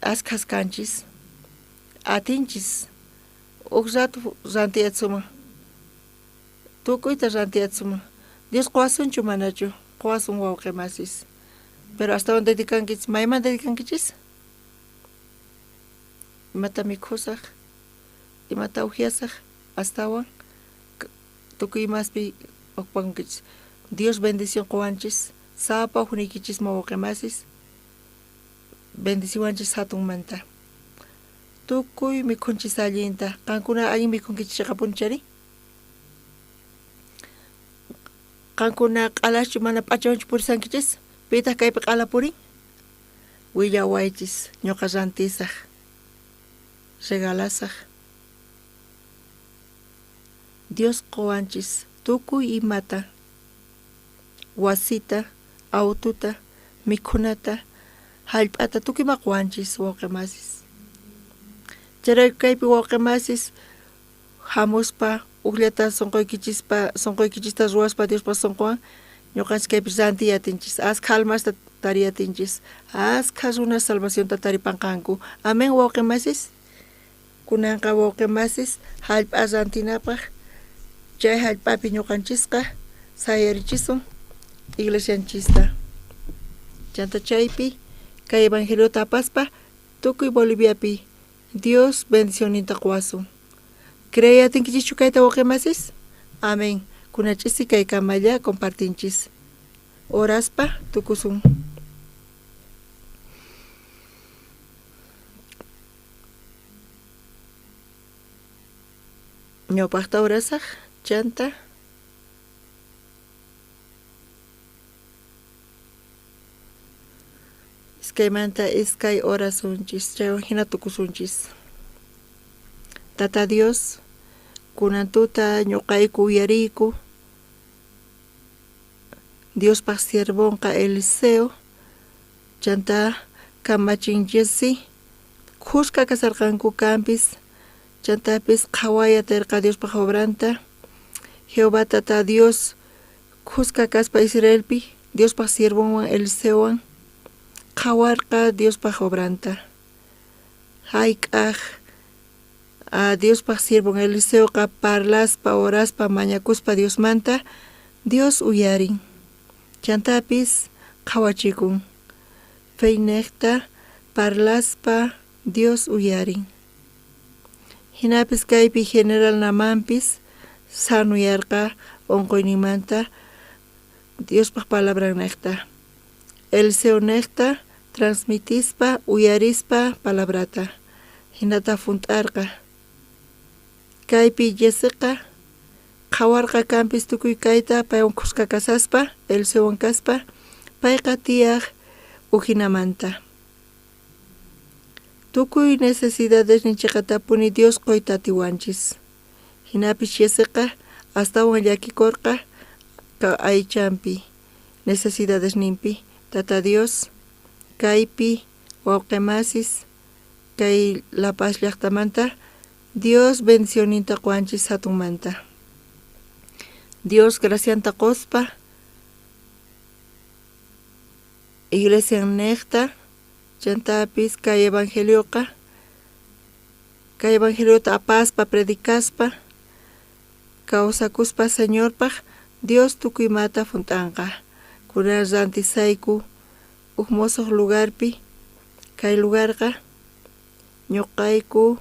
askhas kanchis, atinchis uq ratu rantiyachisuman, tukuyta rantiyachisuman. Dios quwasunchu manachu? Quwasun waqemasis. Pero astawan dedicankichis, mayman dedicankichis? Imata mikhusaq, imata ujiasaq, astawan tukuy maspi uqpankichis. Dios bendición quwanchis, sapa unikichis waqemasis, bendiciwanchis hatunmanta. Tukuy mikhunchis allinta, qankuna allin mikhunkichis chaqapunichari? Qankuna q'alachu mana p'achawanchu purisankichis? Pitaq kaypi q'ala purin? Willawaychis, ñuqa rantisaq, regalasaq. Dios quwanchis tukuy imata, wasita, autota, mikhunata, hallp'ata tukuyma quwanchis waqemasis. Charay kaypi waqemasis hamuspa, uqllata sunquykichista ruwaspa Diospa sunquwan, ñuqanchis kaypi rantiyatinchis, askha almasta tariyatinchis, askha runa salvacionta taripanqanku. Amén waqemasis. Kunanqa waqemasis hallp'a rantinapaq, chay hallp'api ñuqanchisqa sayarichisun iglesianchista. Chanta chaypi kay evangeliota apaspa tukuy Boliviapi Dios bendicioninta quwasun. Creyatinkichis kayta waqemasis? Amén. Kunachisi kay kamalla compartinchis. Oraspa tukusun. Ñawpaqta orasaq chanta. Iskaymanta iskay orasunchis, chaywan hina tukusunchis. Tata Dios, kunantuta ñuqayku uyariyku, Diospaq siervonqa Eliseo, chanta kamachinchisi kushka kasarqanku kampis chantapis qhawaya terqa Dios pa obranta Jehová tata Dios kushka kaspa Israelpi Dios pa siervowan Eliseowan qhawarqa Dios pa obranta hayk'aj a Dios pa siervowan Eliseo qa parlaspa oraspa mañakuspa Dios manta Dios uyarin chantapis qhawachikun feynekta parlaspa Dios uyarin hinapis kaypi general namampis sanuyarqa onqoynimanta Dios pa palabra nekta Eliseo nekta transmitispa uyarispa palabrata hinata funt'arqa kaypi Jessica qhawarqa kampis tukuy kayta paywan kushka kasaspa Eliseowan kaspa payqa tiyaq ujinamanta tukuy necesidades ninchiqa tapuni Dios qoyta tiwanchis hinapis Jessica astawan llakikurqa aychampi necesidades ninpi tata Dios kaypi wawqimasis kay La Paz llaqtamanta Dios bendicioninta quanchis hatunmanta Dios gracianta qospa iglesia nekta chantapis kay evangeliota apaspa predicaspa kawsakuspa Señorpaq Dios tukuymata funt'anqa kunan rantisayku mosoq lugarpi kay lugarqa ñuqayku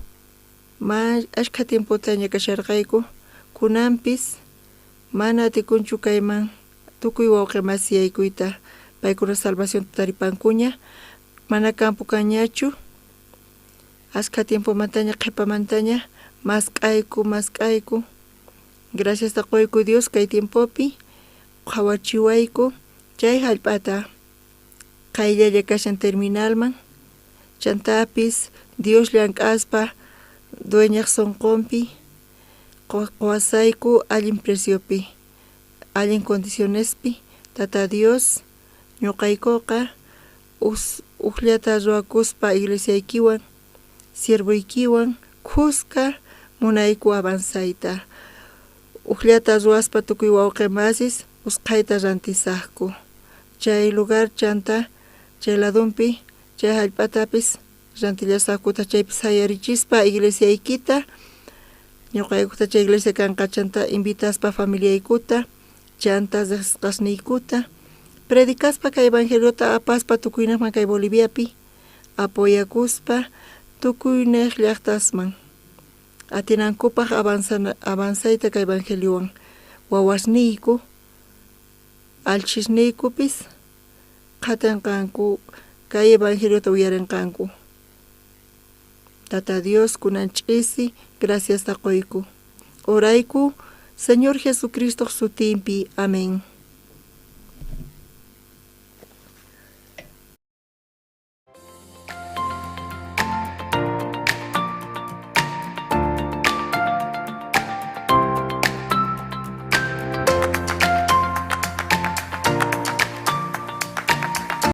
ashka tiemputa ñakasharqayku kunanpis mana atikunchu kayman tukuy wawqi masiyaykuyta paykuna salvación taripankuña mana kampu kañachu ashka tiempo mantaña qhipamantaña mask'ayku gracias ta qoyku Dios kay tiempopi qhawachiwayku chay hallp'ata qayllalla kashan terminalman chantapis Dios llank'aspa dueñaq sonqonpi qwasayku allin preciopi allin condicionespi tata Dios ñuqaykuqa uqllata ruwakuspa iglesiaykiwan siervuykiwan kuska munayku avanzayta uqllata ruwaspa tukuy wawqimasis usqayta rantisaqku chay lugar chanta chay ladunpi chay hallp'atapis rantillasaqkuta chaypis sayarichispa iglesiaykita ñuqaykuta chay iglesia kanqa chanta invitaspa familiaykuta chanta qasniykuta predicaspa kay evangeliota apaspa tukuynaqman kay Boliviapi apoyakuspa tukuynaq llaqtasman atinankupaq avanzayta kay evangeliowan wawasniyku alchisniykupis qatanqanku kay evangeliota uyarinqanku tata Dios kunanch'isi gracias ta qoyku orayku Señor Jesucristo sutimpi amén